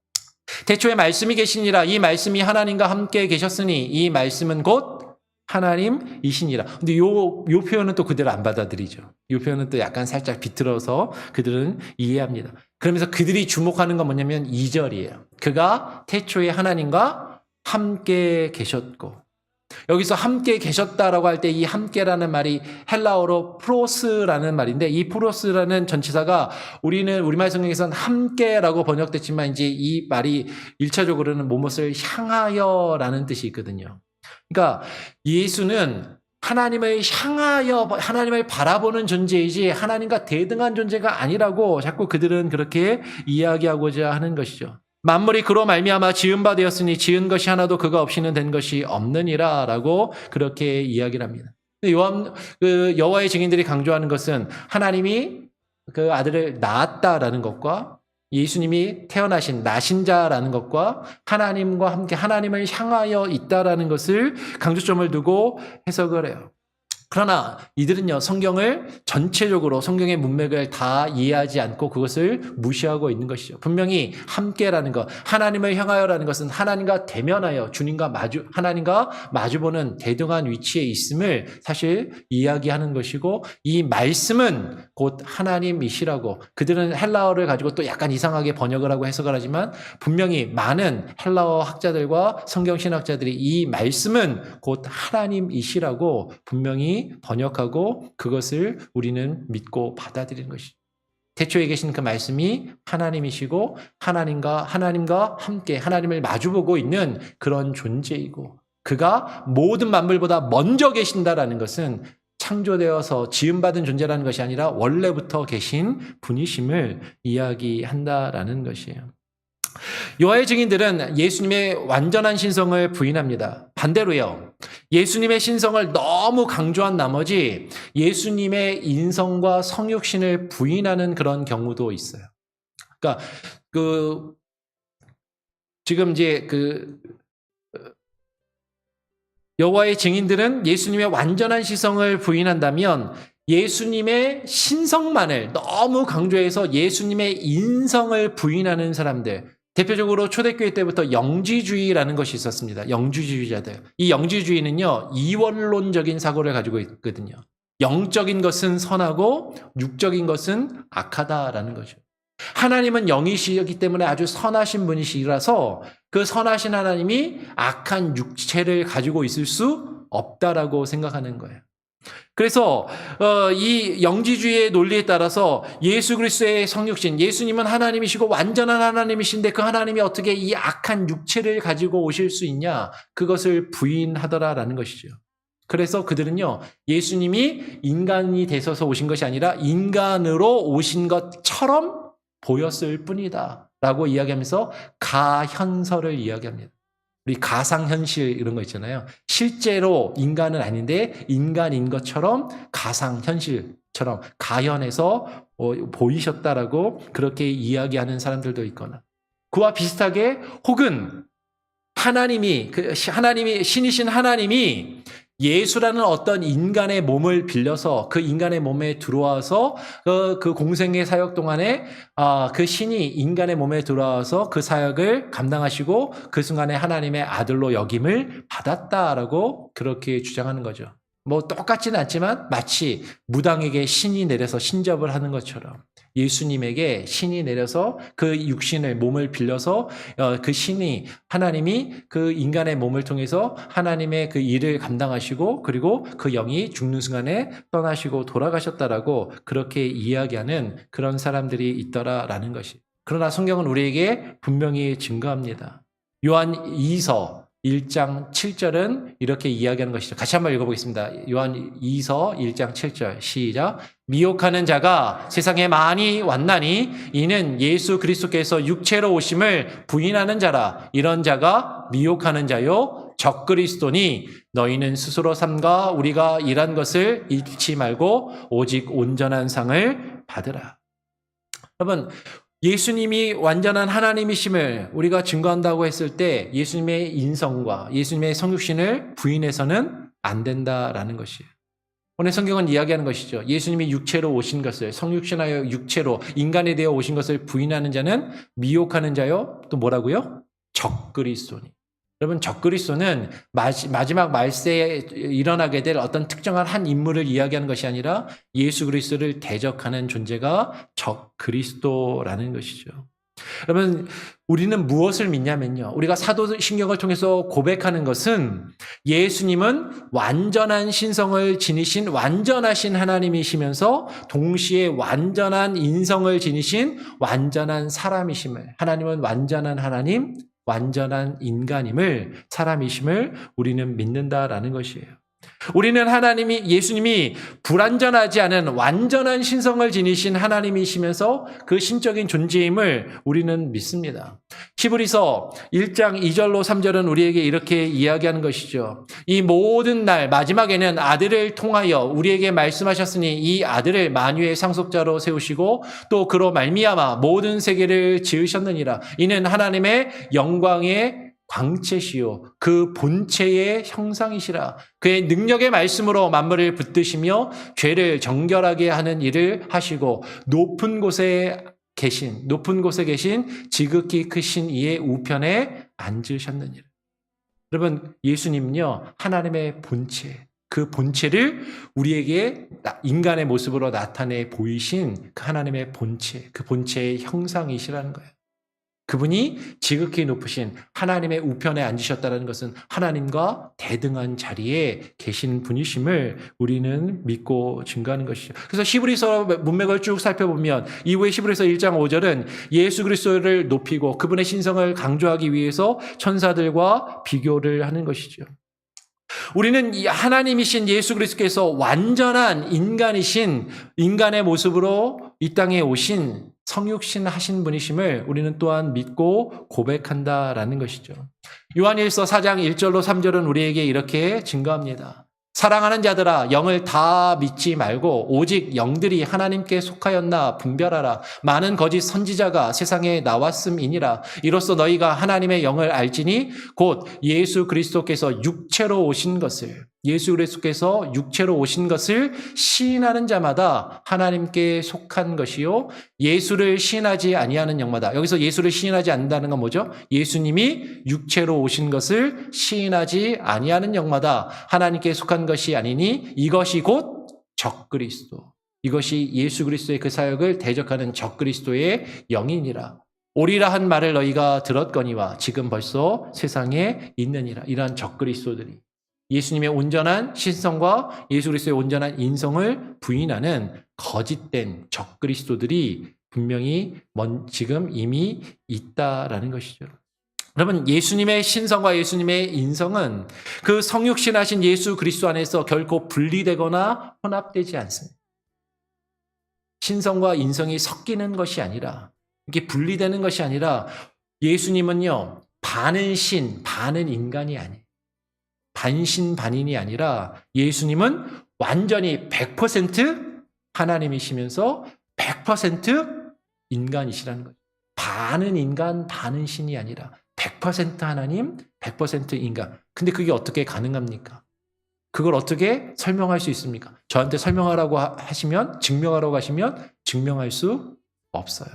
태초에 말씀이 계시니라. 이 말씀이 하나님과 함께 계셨으니 이 말씀은 곧 하나님이시니라. 근데 요 표현은 또 그대로 안 받아들이죠. 요 표현은 또 약간 살짝 비틀어서 그들은 이해합니다. 그러면서 그들이 주목하는 건 뭐냐면 2절이에요. 그가 태초에 하나님과 함께 계셨고, 여기서 함께 계셨다라고 할 때 이 함께라는 말이 헬라어로 프로스라는 말인데, 이 프로스라는 전치사가 우리말 성경에서는 함께라고 번역됐지만 이제 이 말이 1차적으로는 무엇을 향하여라는 뜻이 있거든요. 그러니까 예수는 하나님을 향하여, 하나님을 바라보는 존재이지 하나님과 대등한 존재가 아니라고 자꾸 그들은 그렇게 이야기하고자 하는 것이죠. 만물이 그로 말미암아 지은 바 되었으니 지은 것이 하나도 그가 없이는 된 것이 없느니라라고 그렇게 이야기를 합니다. 여호와의 증인들이 강조하는 것은 하나님이 그 아들을 낳았다라는 것과 예수님이 나신 자라는 것과 하나님과 함께 하나님을 향하여 있다라는 것을 강조점을 두고 해석을 해요. 그러나 이들은요, 성경을 전체적으로 성경의 문맥을 다 이해하지 않고 그것을 무시하고 있는 것이죠. 분명히 함께라는 것, 하나님을 향하여라는 것은 하나님과 대면하여 하나님과 마주보는 대등한 위치에 있음을 사실 이야기하는 것이고, 이 말씀은 곧 하나님이시라고, 그들은 헬라어를 가지고 또 약간 이상하게 번역을 하고 해석을 하지만 분명히 많은 헬라어 학자들과 성경신학자들이 이 말씀은 곧 하나님이시라고 분명히 번역하고 그것을 우리는 믿고 받아들이는 것이죠. 태초에 계신 그 말씀이 하나님이시고 하나님과 함께 하나님을 마주보고 있는 그런 존재이고, 그가 모든 만물보다 먼저 계신다라는 것은 창조되어서 지음받은 존재라는 것이 아니라 원래부터 계신 분이심을 이야기한다라는 것이에요. 여호와의 증인들은 예수님의 완전한 신성을 부인합니다. 반대로요, 예수님의 신성을 너무 강조한 나머지 예수님의 인성과 성육신을 부인하는 그런 경우도 있어요. 그러니까 지금 이제 여호와의 증인들은 예수님의 완전한 신성을 부인한다면 예수님의 신성만을 너무 강조해서 예수님의 인성을 부인하는 사람들, 대표적으로 초대교회 때부터 영지주의라는 것이 있었습니다. 영지주의자들. 이 영지주의는요, 이원론적인 사고를 가지고 있거든요. 영적인 것은 선하고 육적인 것은 악하다라는 거죠. 하나님은 영이시기 때문에 아주 선하신 분이시라서 그 선하신 하나님이 악한 육체를 가지고 있을 수 없다라고 생각하는 거예요. 그래서 이 영지주의의 논리에 따라서 예수 그리스도의 성육신, 예수님은 하나님이시고 완전한 하나님이신데 그 하나님이 어떻게 이 악한 육체를 가지고 오실 수 있냐, 그것을 부인하더라라는 것이죠. 그래서 그들은요, 예수님이 인간이 되셔서 오신 것이 아니라 인간으로 오신 것처럼 보였을 뿐이다 라고 이야기하면서 가현설을 이야기합니다. 우리 가상현실 이런 거 있잖아요. 실제로 인간은 아닌데 인간인 것처럼 가상현실처럼 가현해서 보이셨다라고 그렇게 이야기하는 사람들도 있거나, 그와 비슷하게 혹은 하나님이 신이신 하나님이 예수라는 어떤 인간의 몸을 빌려서 그 인간의 몸에 들어와서 그 공생의 사역 동안에 그 신이 인간의 몸에 들어와서 그 사역을 감당하시고 그 순간에 하나님의 아들로 여김을 받았다라고 그렇게 주장하는 거죠. 뭐 똑같지는 않지만 마치 무당에게 신이 내려서 신접을 하는 것처럼 예수님에게 신이 내려서 그 육신을, 몸을 빌려서 그 신이, 하나님이 그 인간의 몸을 통해서 하나님의 그 일을 감당하시고 그리고 그 영이 죽는 순간에 떠나시고 돌아가셨다라고 그렇게 이야기하는 그런 사람들이 있더라라는 것이. 그러나 성경은 우리에게 분명히 증거합니다. 요한 2서 1장 7절은 이렇게 이야기하는 것이죠. 같이 한번 읽어보겠습니다. 요한 2서 1장 7절 시작. 미혹하는 자가 세상에 많이 왔나니 이는 예수 그리스도께서 육체로 오심을 부인하는 자라. 이런 자가 미혹하는 자요 적그리스도니 너희는 스스로 삼가 우리가 일한 것을 잃지 말고 오직 온전한 상을 받으라. 여러분, 예수님이 완전한 하나님이심을 우리가 증거한다고 했을 때 예수님의 인성과 예수님의 성육신을 부인해서는 안 된다라는 것이에요. 오늘 성경은 이야기하는 것이죠. 예수님이 육체로 오신 것을, 성육신하여 육체로 인간에 대해 오신 것을 부인하는 자는 미혹하는 자요. 또 뭐라고요? 적그리스도니. 여러분, 적그리스도는 마지막 말세에 일어나게 될 어떤 특정한 한 인물을 이야기하는 것이 아니라 예수 그리스도를 대적하는 존재가 적그리스도라는 것이죠. 여러분, 우리는 무엇을 믿냐면요. 우리가 사도신경을 통해서 고백하는 것은 예수님은 완전한 신성을 지니신 완전하신 하나님이시면서 동시에 완전한 인성을 지니신 완전한 사람이심을, 하나님은 완전한 하나님, 완전한 인간임을, 사람이심을 우리는 믿는다라는 것이에요. 우리는 예수님이 불완전하지 않은 완전한 신성을 지니신 하나님이시면서 그 신적인 존재임을 우리는 믿습니다. 히브리서 1장 2절로 3절은 우리에게 이렇게 이야기하는 것이죠. 이 모든 날 마지막에는 아들을 통하여 우리에게 말씀하셨으니 이 아들을 만유의 상속자로 세우시고 또 그로 말미암아 모든 세계를 지으셨느니라. 이는 하나님의 영광의 광채시요 그 본체의 형상이시라. 그의 능력의 말씀으로 만물을 붙드시며 죄를 정결하게 하는 일을 하시고 높은 곳에 계신 지극히 크신 이의 우편에 앉으셨느니라. 여러분, 예수님은요 하나님의 본체, 그 본체를 우리에게 인간의 모습으로 나타내 보이신 그 하나님의 본체, 그 본체의 형상이시라는 거예요. 그분이 지극히 높으신 하나님의 우편에 앉으셨다는 것은 하나님과 대등한 자리에 계신 분이심을 우리는 믿고 증거하는 것이죠. 그래서 히브리서 문맥을 쭉 살펴보면 이후에 히브리서 1장 5절은 예수 그리스도를 높이고 그분의 신성을 강조하기 위해서 천사들과 비교를 하는 것이죠. 우리는 이 하나님이신 예수 그리스도께서 완전한 인간이신 인간의 모습으로 이 땅에 오신 성육신 하신 분이심을 우리는 또한 믿고 고백한다라는 것이죠. 요한일서 4장 1절로 3절은 우리에게 이렇게 증거합니다. 사랑하는 자들아 영을 다 믿지 말고 오직 영들이 하나님께 속하였나 분별하라. 많은 거짓 선지자가 세상에 나왔음이니라. 이로써 너희가 하나님의 영을 알지니 곧 예수 그리스도께서 육체로 오신 것을 시인하는 자마다 하나님께 속한 것이요 예수를 시인하지 아니하는 영마다. 여기서 예수를 시인하지 않는다는 건 뭐죠? 예수님이 육체로 오신 것을 시인하지 아니하는 영마다 하나님께 속한 것이 아니니 이것이 곧 적그리스도. 이것이 예수 그리스도의 그 사역을 대적하는 적그리스도의 영이니라. 오리라 한 말을 너희가 들었거니와 지금 벌써 세상에 있느니라. 이러한 적그리스도들이 예수님의 온전한 신성과 예수 그리스도의 온전한 인성을 부인하는 거짓된 적그리스도들이 분명히 지금 이미 있다라는 것이죠. 여러분, 예수님의 신성과 예수님의 인성은 그 성육신하신 예수 그리스도 안에서 결코 분리되거나 혼합되지 않습니다. 신성과 인성이 섞이는 것이 아니라, 이게 분리되는 것이 아니라 예수님은요 반은 신, 반은 인간이 아니에요. 반신반인이 아니라 예수님은 완전히 100% 하나님이시면서 100% 인간이시라는 거죠. 반은 인간, 반은 신이 아니라 100% 하나님, 100% 인간. 근데 그게 어떻게 가능합니까? 그걸 어떻게 설명할 수 있습니까? 저한테 설명하라고 하시면, 증명하라고 하시면 증명할 수 없어요.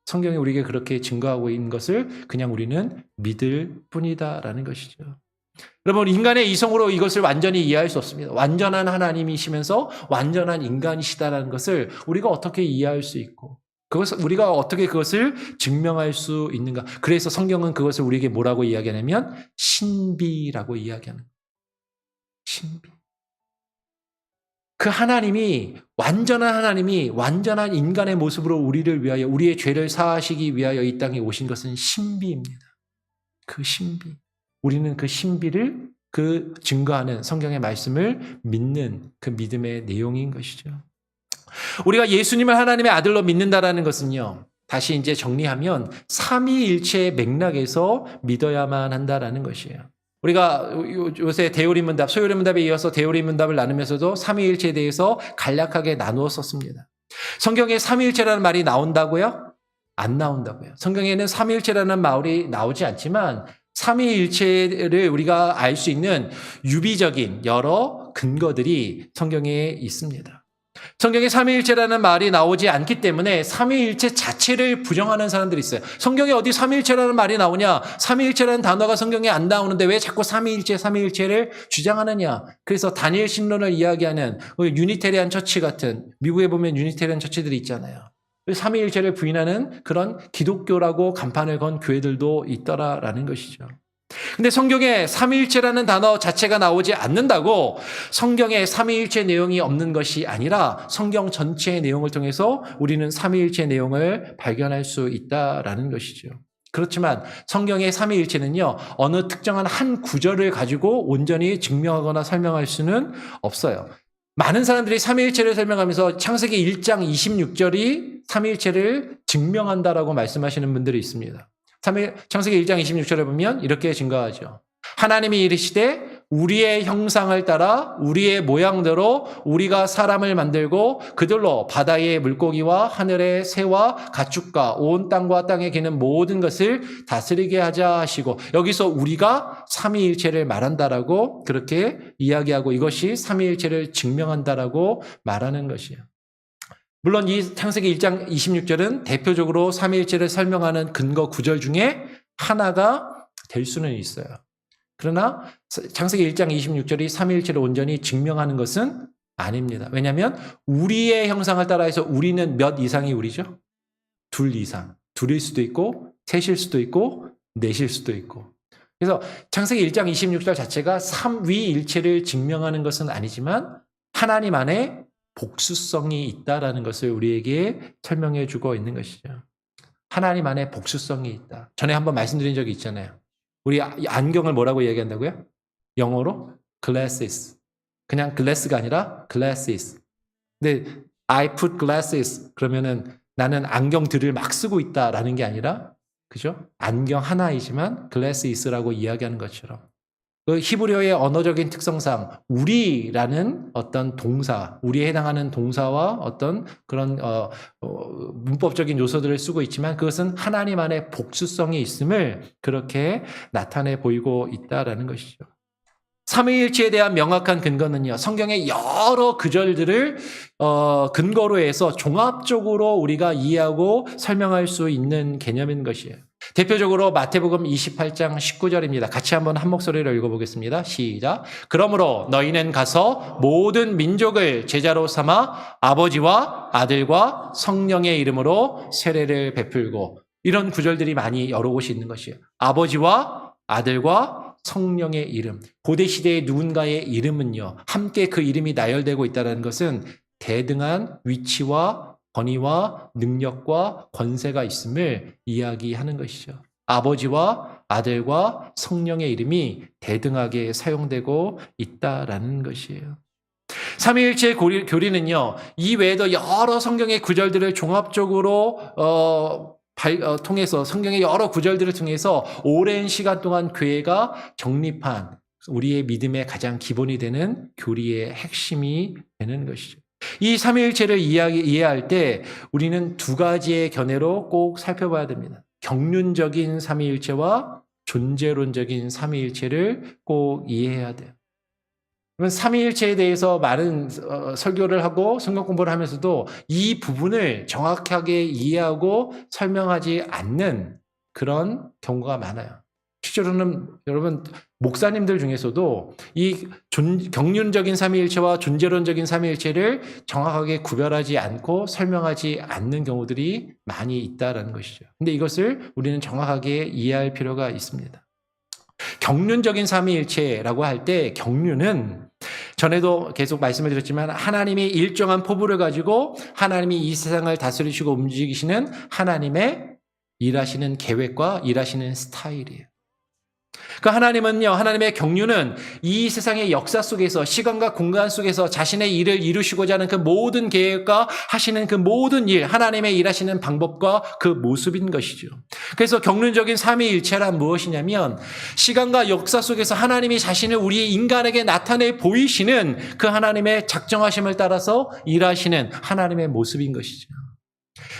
성경이 우리에게 그렇게 증거하고 있는 것을 그냥 우리는 믿을 뿐이다라는 것이죠. 여러분, 인간의 이성으로 이것을 완전히 이해할 수 없습니다. 완전한 하나님이시면서 완전한 인간이시다라는 것을 우리가 어떻게 이해할 수 있고 우리가 어떻게 그것을 증명할 수 있는가. 그래서 성경은 그것을 우리에게 뭐라고 이야기하냐면 신비라고 이야기하는 거예요. 신비. 그 하나님이 완전한 인간의 모습으로 우리를 위하여 우리의 죄를 사하시기 위하여 이 땅에 오신 것은 신비입니다. 그 신비. 우리는 그 신비를 증거하는 성경의 말씀을 믿는 그 믿음의 내용인 것이죠. 우리가 예수님을 하나님의 아들로 믿는다라는 것은요. 다시 이제 정리하면 삼위일체의 맥락에서 믿어야만 한다라는 것이에요. 우리가 요새 대요리문답, 소요리문답에 이어서 대요리문답을 나누면서도 삼위일체에 대해서 간략하게 나누어 썼습니다. 성경에 삼위일체라는 말이 나온다고요? 안 나온다고요. 성경에는 삼위일체라는 말이 나오지 않지만 삼위일체를 우리가 알 수 있는 유비적인 여러 근거들이 성경에 있습니다. 성경에 삼위일체라는 말이 나오지 않기 때문에 삼위일체 자체를 부정하는 사람들이 있어요. 성경에 어디 삼위일체라는 말이 나오냐? 삼위일체라는 단어가 성경에 안 나오는데 왜 자꾸 삼위일체를 주장하느냐? 그래서 다니엘 신론을 이야기하는 유니테리안 처치 같은, 미국에 보면 유니테리안 처치들이 있잖아요. 삼위일체를 부인하는 그런 기독교라고 간판을 건 교회들도 있더라라는 것이죠. 근데 성경에 삼위일체라는 단어 자체가 나오지 않는다고 성경에 삼위일체 내용이 없는 것이 아니라 성경 전체의 내용을 통해서 우리는 삼위일체 내용을 발견할 수 있다라는 것이죠. 그렇지만 성경의 삼위일체는요, 어느 특정한 한 구절을 가지고 온전히 증명하거나 설명할 수는 없어요. 많은 사람들이 삼위일체를 설명하면서 창세기 1장 26절이 삼위일체를 증명한다라고 말씀하시는 분들이 있습니다. 창세기 1장 26절에 보면 이렇게 증거하죠. 하나님이 이르시되 우리의 형상을 따라 우리의 모양대로 우리가 사람을 만들고 그들로 바다의 물고기와 하늘의 새와 가축과 온 땅과 땅에 기는 모든 것을 다스리게 하자 하시고, 여기서 우리가 삼위일체를 말한다라고 그렇게 이야기하고 이것이 삼위일체를 증명한다라고 말하는 것이에요. 물론 이 창세기 1장 26절은 대표적으로 삼위일체를 설명하는 근거 구절 중에 하나가 될 수는 있어요. 그러나 창세기 1장 26절이 삼위일체를 온전히 증명하는 것은 아닙니다. 왜냐하면 우리의 형상을 따라해서 우리는 몇 이상이 우리죠? 둘 이상. 둘일 수도 있고 셋일 수도 있고 넷일 수도 있고. 그래서 창세기 1장 26절 자체가 삼위일체를 증명하는 것은 아니지만 하나님 안에 복수성이 있다라는 것을 우리에게 설명해 주고 있는 것이죠. 하나님 안에 복수성이 있다. 전에 한번 말씀드린 적이 있잖아요. 우리 안경을 뭐라고 얘기한다고요? 영어로 glasses. 그냥 glass가 아니라 glasses. 근데 I put glasses 그러면은 나는 안경들을 막 쓰고 있다라는 게 아니라, 그죠? 안경 하나이지만 glasses라고 이야기하는 것처럼. 그 히브리어의 언어적인 특성상 우리라는 어떤 동사, 우리에 해당하는 동사와 어떤 그런 문법적인 요소들을 쓰고 있지만 그것은 하나님 안에 복수성이 있음을 그렇게 나타내 보이고 있다라는 것이죠. 삼위일체에 대한 명확한 근거는요, 성경의 여러 구절들을 근거로 해서 종합적으로 우리가 이해하고 설명할 수 있는 개념인 것이에요. 대표적으로 마태복음 28장 19절입니다. 같이 한번 한 목소리로 읽어보겠습니다. 시작. 그러므로 너희는 가서 모든 민족을 제자로 삼아 아버지와 아들과 성령의 이름으로 세례를 베풀고, 이런 구절들이 많이 여러 곳이 있는 것이에요. 아버지와 아들과 성령의 이름. 고대 시대의 누군가의 이름은요, 함께 그 이름이 나열되고 있다는 것은 대등한 위치와 권위와 능력과 권세가 있음을 이야기하는 것이죠. 아버지와 아들과 성령의 이름이 대등하게 사용되고 있다라는 것이에요. 삼위일체의 교리는요, 이 외에도 여러 성경의 구절들을 종합적으로 통해서, 성경의 여러 구절들을 통해서 오랜 시간 동안 교회가 정립한 우리의 믿음의 가장 기본이 되는 교리의 핵심이 되는 것이죠. 이 삼위일체를 이해할 때 우리는 두 가지의 견해로 꼭 살펴봐야 됩니다. 경륜적인 삼위일체와 존재론적인 삼위일체를 꼭 이해해야 돼요. 그러면 삼위일체에 대해서 많은 설교를 하고 성경 공부를 하면서도 이 부분을 정확하게 이해하고 설명하지 않는 그런 경우가 많아요. 실제로는 여러분 목사님들 중에서도 이 경륜적인 삼위일체와 존재론적인 삼위일체를 정확하게 구별하지 않고 설명하지 않는 경우들이 많이 있다는 것이죠. 근데 이것을 우리는 정확하게 이해할 필요가 있습니다. 경륜적인 삼위일체라고 할 때 경륜은 전에도 계속 말씀을 드렸지만 하나님이 일정한 포부를 가지고 하나님이 이 세상을 다스리시고 움직이시는 하나님의 일하시는 계획과 일하시는 스타일이에요. 그 하나님은요, 하나님의 경륜은 이 세상의 역사 속에서 시간과 공간 속에서 자신의 일을 이루시고자 하는 그 모든 계획과 하시는 그 모든 일, 하나님의 일하시는 방법과 그 모습인 것이죠. 그래서 경륜적인 삼위일체란 무엇이냐면 시간과 역사 속에서 하나님이 자신을 우리 인간에게 나타내 보이시는 그 하나님의 작정하심을 따라서 일하시는 하나님의 모습인 것이죠.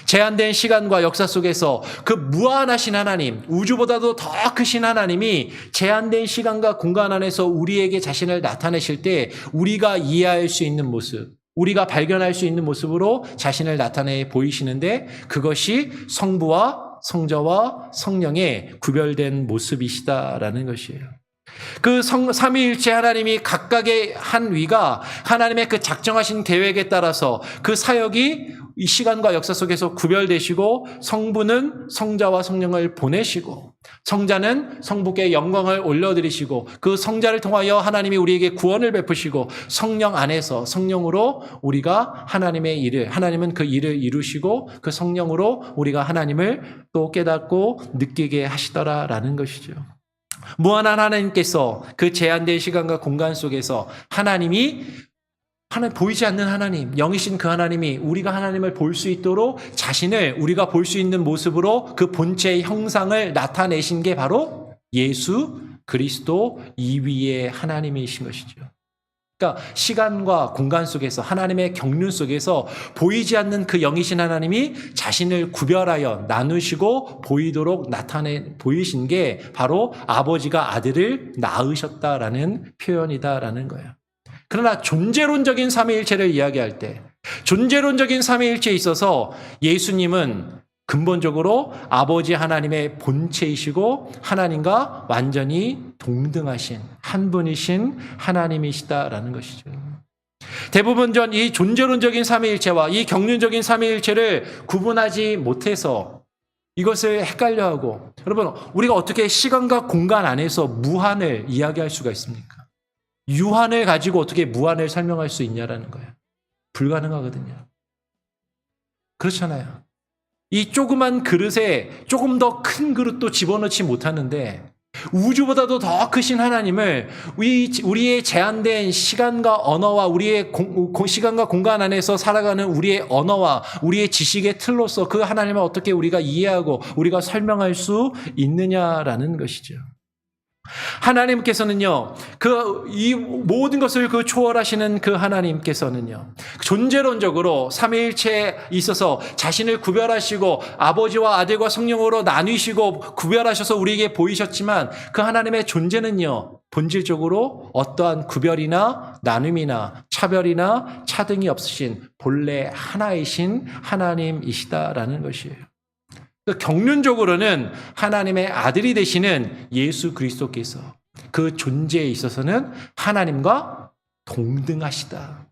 제한된 시간과 역사 속에서 그 무한하신 하나님, 우주보다도 더 크신 하나님이 제한된 시간과 공간 안에서 우리에게 자신을 나타내실 때 우리가 이해할 수 있는 모습, 우리가 발견할 수 있는 모습으로 자신을 나타내 보이시는데 그것이 성부와 성자와 성령의 구별된 모습이시다라는 것이에요. 그 삼위일체 하나님이 각각의 한 위가 하나님의 그 작정하신 계획에 따라서 그 사역이 이 시간과 역사 속에서 구별되시고 성부는 성자와 성령을 보내시고 성자는 성부께 영광을 올려드리시고 그 성자를 통하여 하나님이 우리에게 구원을 베푸시고 성령 안에서 성령으로 우리가 하나님의 일을 하나님은 그 일을 이루시고 그 성령으로 우리가 하나님을 또 깨닫고 느끼게 하시더라라는 것이죠. 무한한 하나님께서 그 제한된 시간과 공간 속에서 하나님 보이지 않는 하나님, 영이신 그 하나님이 우리가 하나님을 볼 수 있도록 자신을 우리가 볼 수 있는 모습으로 그 본체의 형상을 나타내신 게 바로 예수 그리스도 이위의 하나님이신 것이죠. 그러니까 시간과 공간 속에서 하나님의 경륜 속에서 보이지 않는 그 영이신 하나님이 자신을 구별하여 나누시고 보이도록 보이신 게 바로 아버지가 아들을 낳으셨다라는 표현이다라는 거예요. 그러나 존재론적인 삼위일체를 이야기할 때 존재론적인 삼위일체에 있어서 예수님은 근본적으로 아버지 하나님의 본체이시고 하나님과 완전히 동등하신 한 분이신 하나님이시다라는 것이죠. 대부분 이 존재론적인 삼위일체와 이 경륜적인 삼위일체를 구분하지 못해서 이것을 헷갈려하고 여러분 우리가 어떻게 시간과 공간 안에서 무한을 이야기할 수가 있습니까? 유한을 가지고 어떻게 무한을 설명할 수 있냐라는 거예요. 불가능하거든요. 그렇잖아요. 이 조그만 그릇에 조금 더 큰 그릇도 집어넣지 못하는데 우주보다도 더 크신 하나님을 우리의 제한된 시간과 언어와 우리의 시간과 공간 안에서 살아가는 우리의 언어와 우리의 지식의 틀로서 그 하나님을 어떻게 우리가 이해하고 우리가 설명할 수 있느냐라는 것이죠. 하나님께서는요, 이 모든 것을 초월하시는 그 하나님께서는요, 존재론적으로 삼위일체에 있어서 자신을 구별하시고 아버지와 아들과 성령으로 나뉘시고 구별하셔서 우리에게 보이셨지만 그 하나님의 존재는요, 본질적으로 어떠한 구별이나 나눔이나 차별이나 차등이 없으신 본래 하나이신 하나님이시다라는 것이에요. 경륜적으로는 하나님의 아들이 되시는 예수 그리스도께서 그 존재에 있어서는 하나님과 동등하시다.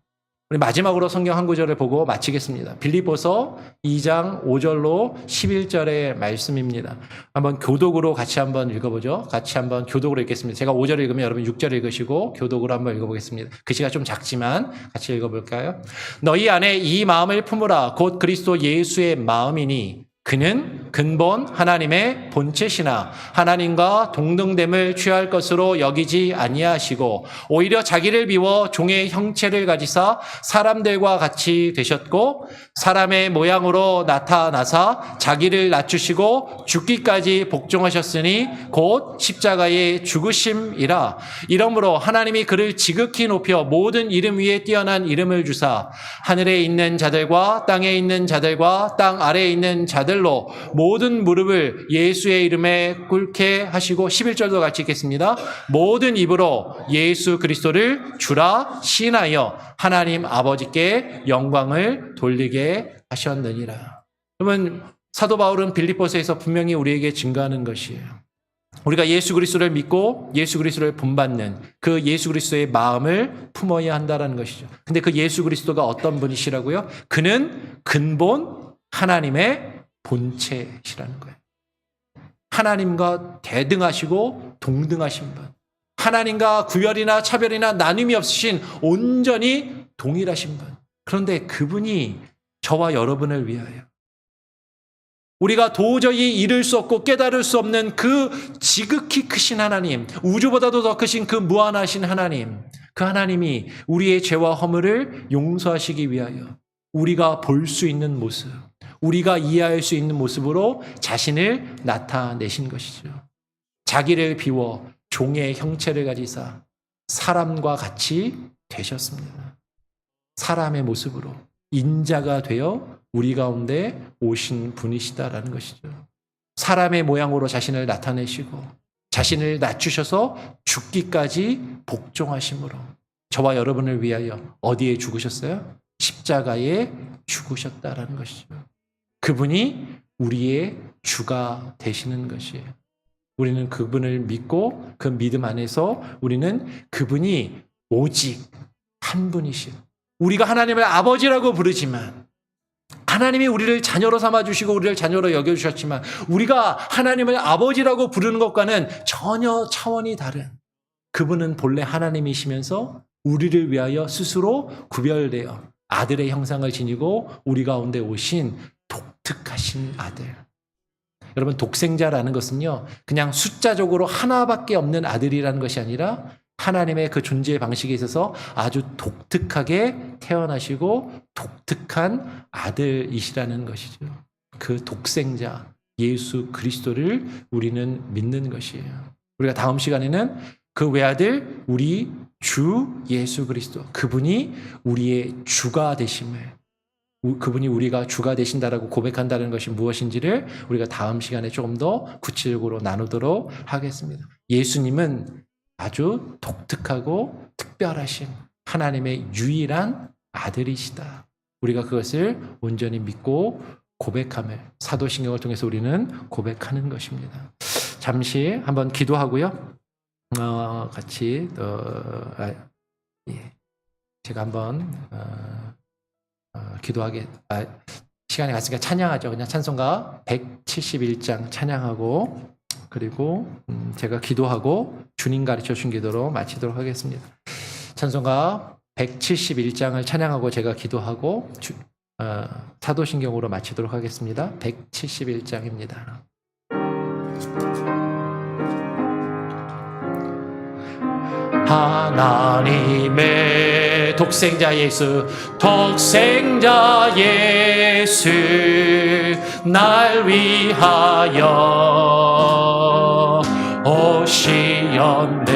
우리 마지막으로 성경 한 구절을 보고 마치겠습니다. 빌립보서 2장 5절로 11절의 말씀입니다. 한번 교독으로 같이 한번 읽어보죠. 같이 한번 교독으로 읽겠습니다. 제가 5절 읽으면 여러분 6절 읽으시고 교독으로 한번 읽어보겠습니다. 글씨가 좀 작지만 같이 읽어볼까요? 너희 안에 이 마음을 품으라. 곧 그리스도 예수의 마음이니 그는 근본 하나님의 본체시나 하나님과 동등됨을 취할 것으로 여기지 아니하시고 오히려 자기를 비워 종의 형체를 가지사 사람들과 같이 되셨고 사람의 모양으로 나타나사 자기를 낮추시고 죽기까지 복종하셨으니 곧 십자가의 죽으심이라. 이러므로 하나님이 그를 지극히 높여 모든 이름 위에 뛰어난 이름을 주사 하늘에 있는 자들과 땅에 있는 자들과 땅 아래에 있는 자들로 모든 무릎을 예수의 이름에 꿇게 하시고 11절도 같이 읽겠습니다. 모든 입으로 예수 그리스도를 주라 시인하여 하나님 아버지께 영광을 돌리게 하셨느니라. 그러면 사도 바울은 빌립보서에서 분명히 우리에게 증거하는 것이에요. 우리가 예수 그리스도를 믿고 예수 그리스도를 본받는 그 예수 그리스도의 마음을 품어야 한다는 것이죠. 근데 그 예수 그리스도가 어떤 분이시라고요? 그는 근본 하나님의 본체시라는 거예요. 하나님과 대등하시고 동등하신 분. 하나님과 구별이나 차별이나 나눔이 없으신 온전히 동일하신 분. 그런데 그분이 저와 여러분을 위하여 우리가 도저히 이룰 수 없고 깨달을 수 없는 그 지극히 크신 하나님, 우주보다도 더 크신 그 무한하신 하나님, 그 하나님이 우리의 죄와 허물을 용서하시기 위하여 우리가 볼 수 있는 모습, 우리가 이해할 수 있는 모습으로 자신을 나타내신 것이죠. 자기를 비워 종의 형체를 가지사 사람과 같이 되셨습니다. 사람의 모습으로 인자가 되어 우리 가운데 오신 분이시다라는 것이죠. 사람의 모양으로 자신을 나타내시고 자신을 낮추셔서 죽기까지 복종하심으로 저와 여러분을 위하여 어디에 죽으셨어요? 십자가에 죽으셨다라는 것이죠. 그분이 우리의 주가 되시는 것이에요. 우리는 그분을 믿고 그 믿음 안에서 우리는 그분이 오직 한 분이신, 우리가 하나님을 아버지라고 부르지만 하나님이 우리를 자녀로 삼아주시고 우리를 자녀로 여겨주셨지만 우리가 하나님을 아버지라고 부르는 것과는 전혀 차원이 다른, 그분은 본래 하나님이시면서 우리를 위하여 스스로 구별되어 아들의 형상을 지니고 우리 가운데 오신 독특하신 아들. 여러분, 독생자라는 것은요, 그냥 숫자적으로 하나밖에 없는 아들이라는 것이 아니라 하나님의 그 존재의 방식에 있어서 아주 독특하게 태어나시고 독특한 아들이시라는 것이죠. 그 독생자 예수 그리스도를 우리는 믿는 것이에요. 우리가 다음 시간에는 그 외아들 우리 주 예수 그리스도, 그분이 우리의 주가 되심을, 그분이 우리가 주가 되신다라고 고백한다는 것이 무엇인지를 우리가 다음 시간에 조금 더 구체적으로 나누도록 하겠습니다. 예수님은 아주 독특하고 특별하신 하나님의 유일한 아들이시다. 우리가 그것을 온전히 믿고 고백함을 사도신경을 통해서 우리는 고백하는 것입니다. 잠시 한번 기도하고요. 같이 제가 한번 기도하게 시간이 갔으니까 찬양하죠. 그냥 찬송가 171장 찬양하고 그리고 제가 기도하고 주님 가르쳐 준 기도로 마치도록 하겠습니다. 찬송가 171장을 찬양하고 제가 기도하고 사도신경으로 마치도록 하겠습니다. 171장입니다. 하나님의 독생자 예수, 독생자 예수, 날 위하여 오시었네.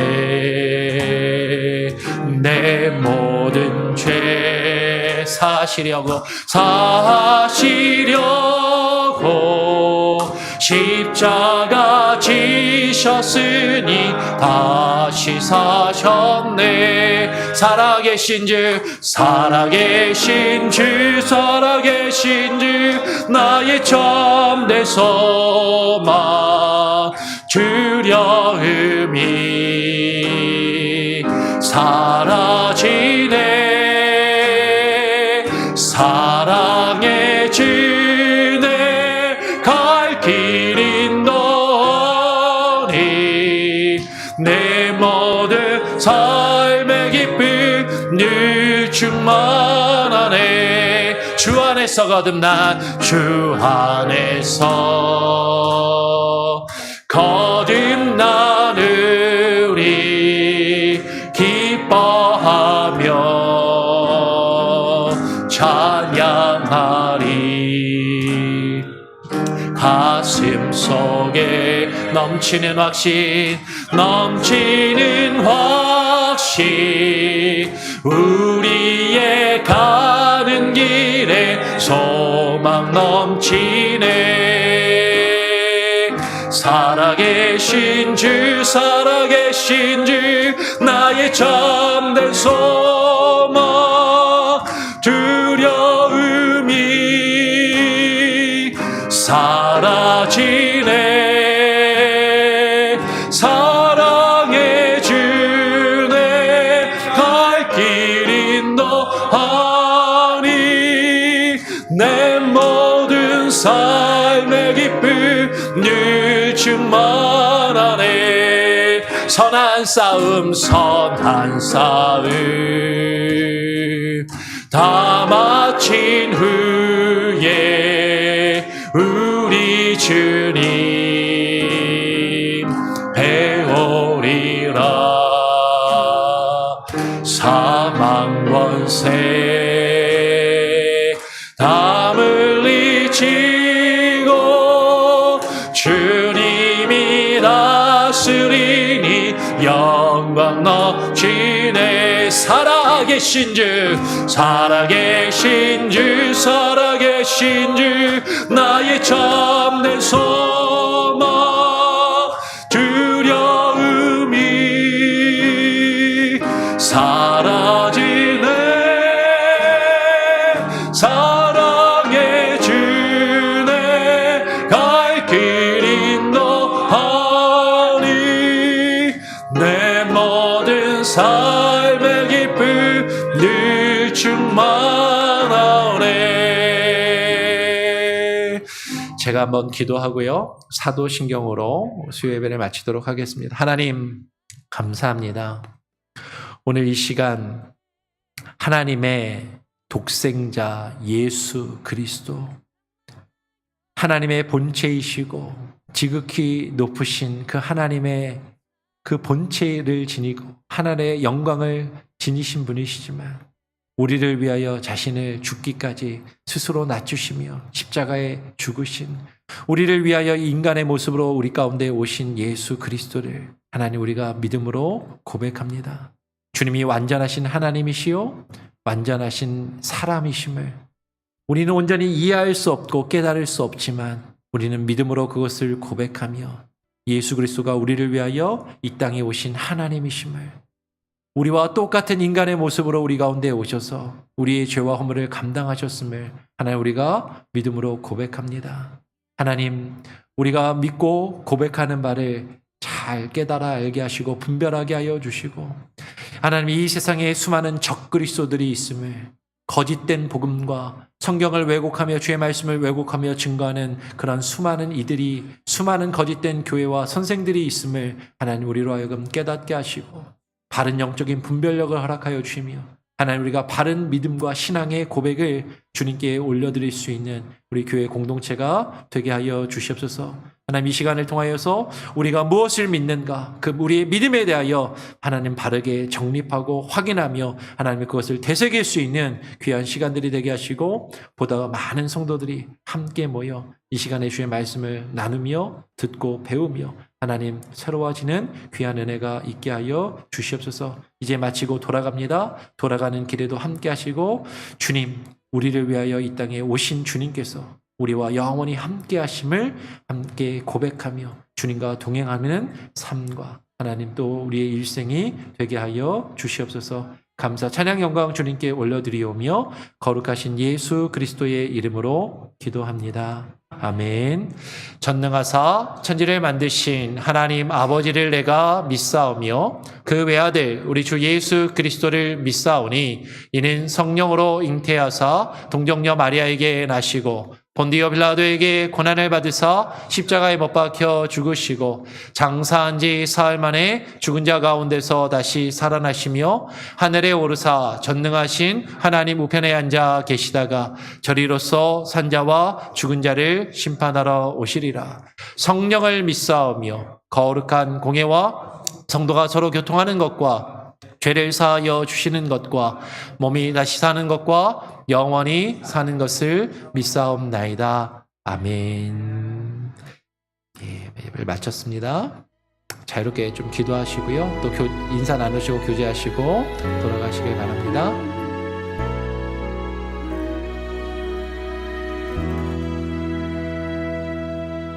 내 모든 죄 사시려고 십자가 지셨으니 다시 사셨네. 살아계신 주, 살아계신 주, 살아계신 주, 나의 참된 소망, 두려움이 사라지네. 사랑의 주네, 갈 길인 너니, 내 모든 삶의 기쁨 늘 충만하네. 주 안에서 거듭난, 주 안에서 거듭난 우리 기뻐하며 찬양하리. 가슴 속에 넘치는 확신, 넘치는 확신, 우리의 가는 길에 소망 넘치네. 살아계신 주, 살아계신 주, 나의 참된 소망, 두려움이 사라지네. 사랑의 주네, 갈 길인 너하니, 내 모든 삶의 기쁨 늘 충만하네. 선한 싸움, 선한 싸움 다 마친 후에 우리 주님 배우리라. 사망 권세 다 물리치고 주님이 다스리니 영광 넘치네. 살아계신 주, 살아계신 주, 살아계신 주, 나의 참된 소망, 두려움이 사라지네. 사랑의 주네, 갈 길인 너하니, 내 모든 삶의 기쁨 늘 충만하네. 제가 한번 기도하고요. 사도신경으로 수요 예배를 마치도록 하겠습니다. 하나님, 감사합니다. 오늘 이 시간 하나님의 독생자 예수 그리스도, 하나님의 본체이시고 지극히 높으신 그 하나님의 그 본체를 지니고 하나님의 영광을 지니신 분이시지만 우리를 위하여 자신을 죽기까지 스스로 낮추시며 십자가에 죽으신, 우리를 위하여 인간의 모습으로 우리 가운데 오신 예수 그리스도를 하나님 우리가 믿음으로 고백합니다. 주님이 완전하신 하나님이시요 완전하신 사람이심을 우리는 온전히 이해할 수 없고 깨달을 수 없지만 우리는 믿음으로 그것을 고백하며 예수 그리스도가 우리를 위하여 이 땅에 오신 하나님이심을, 우리와 똑같은 인간의 모습으로 우리 가운데 오셔서 우리의 죄와 허물을 감당하셨음을 하나님 우리가 믿음으로 고백합니다. 하나님, 우리가 믿고 고백하는 바를 잘 깨달아 알게 하시고 분별하게 하여 주시고, 하나님 이 세상에 수많은 적그리스도들이 있음을, 거짓된 복음과 성경을 왜곡하며 주의 말씀을 왜곡하며 증거하는 그런 수많은 이들이, 수많은 거짓된 교회와 선생들이 있음을 하나님 우리로 하여금 깨닫게 하시고 바른 영적인 분별력을 허락하여 주시며 하나님 우리가 바른 믿음과 신앙의 고백을 주님께 올려드릴 수 있는 우리 교회 공동체가 되게 하여 주시옵소서. 하나님 이 시간을 통하여서 우리가 무엇을 믿는가, 그 우리의 믿음에 대하여 하나님 바르게 정립하고 확인하며 하나님 그것을 되새길 수 있는 귀한 시간들이 되게 하시고, 보다 많은 성도들이 함께 모여 이 시간에 주의 말씀을 나누며 듣고 배우며 하나님 새로워지는 귀한 은혜가 있게 하여 주시옵소서. 이제 마치고 돌아갑니다. 돌아가는 길에도 함께 하시고, 주님, 우리를 위하여 이 땅에 오신 주님께서 우리와 영원히 함께 하심을 함께 고백하며 주님과 동행하는 삶과 하나님 또 우리의 일생이 되게 하여 주시옵소서. 감사 찬양 영광 주님께 올려드리오며 거룩하신 예수 그리스도의 이름으로 기도합니다. 아멘. 전능하사 천지를 만드신 하나님 아버지를 내가 믿사오며 그 외아들 우리 주 예수 그리스도를 믿사오니 이는 성령으로 잉태하사 동정녀 마리아에게 나시고 본디오 빌라도에게 고난을 받으사 십자가에 못 박혀 죽으시고 장사한 지 사흘 만에 죽은 자 가운데서 다시 살아나시며 하늘에 오르사 전능하신 하나님 우편에 앉아 계시다가 저리로서 산자와 죽은 자를 심판하러 오시리라. 성령을 믿사오며 거룩한 공예와 성도가 서로 교통하는 것과 죄를 사하여 주시는 것과 몸이 다시 사는 것과 영원히 사는 것을 믿사옵나이다. 아멘. 예배를 마쳤습니다. 자유롭게 좀 기도하시고요. 또 인사 나누시고 교제하시고 돌아가시길 바랍니다.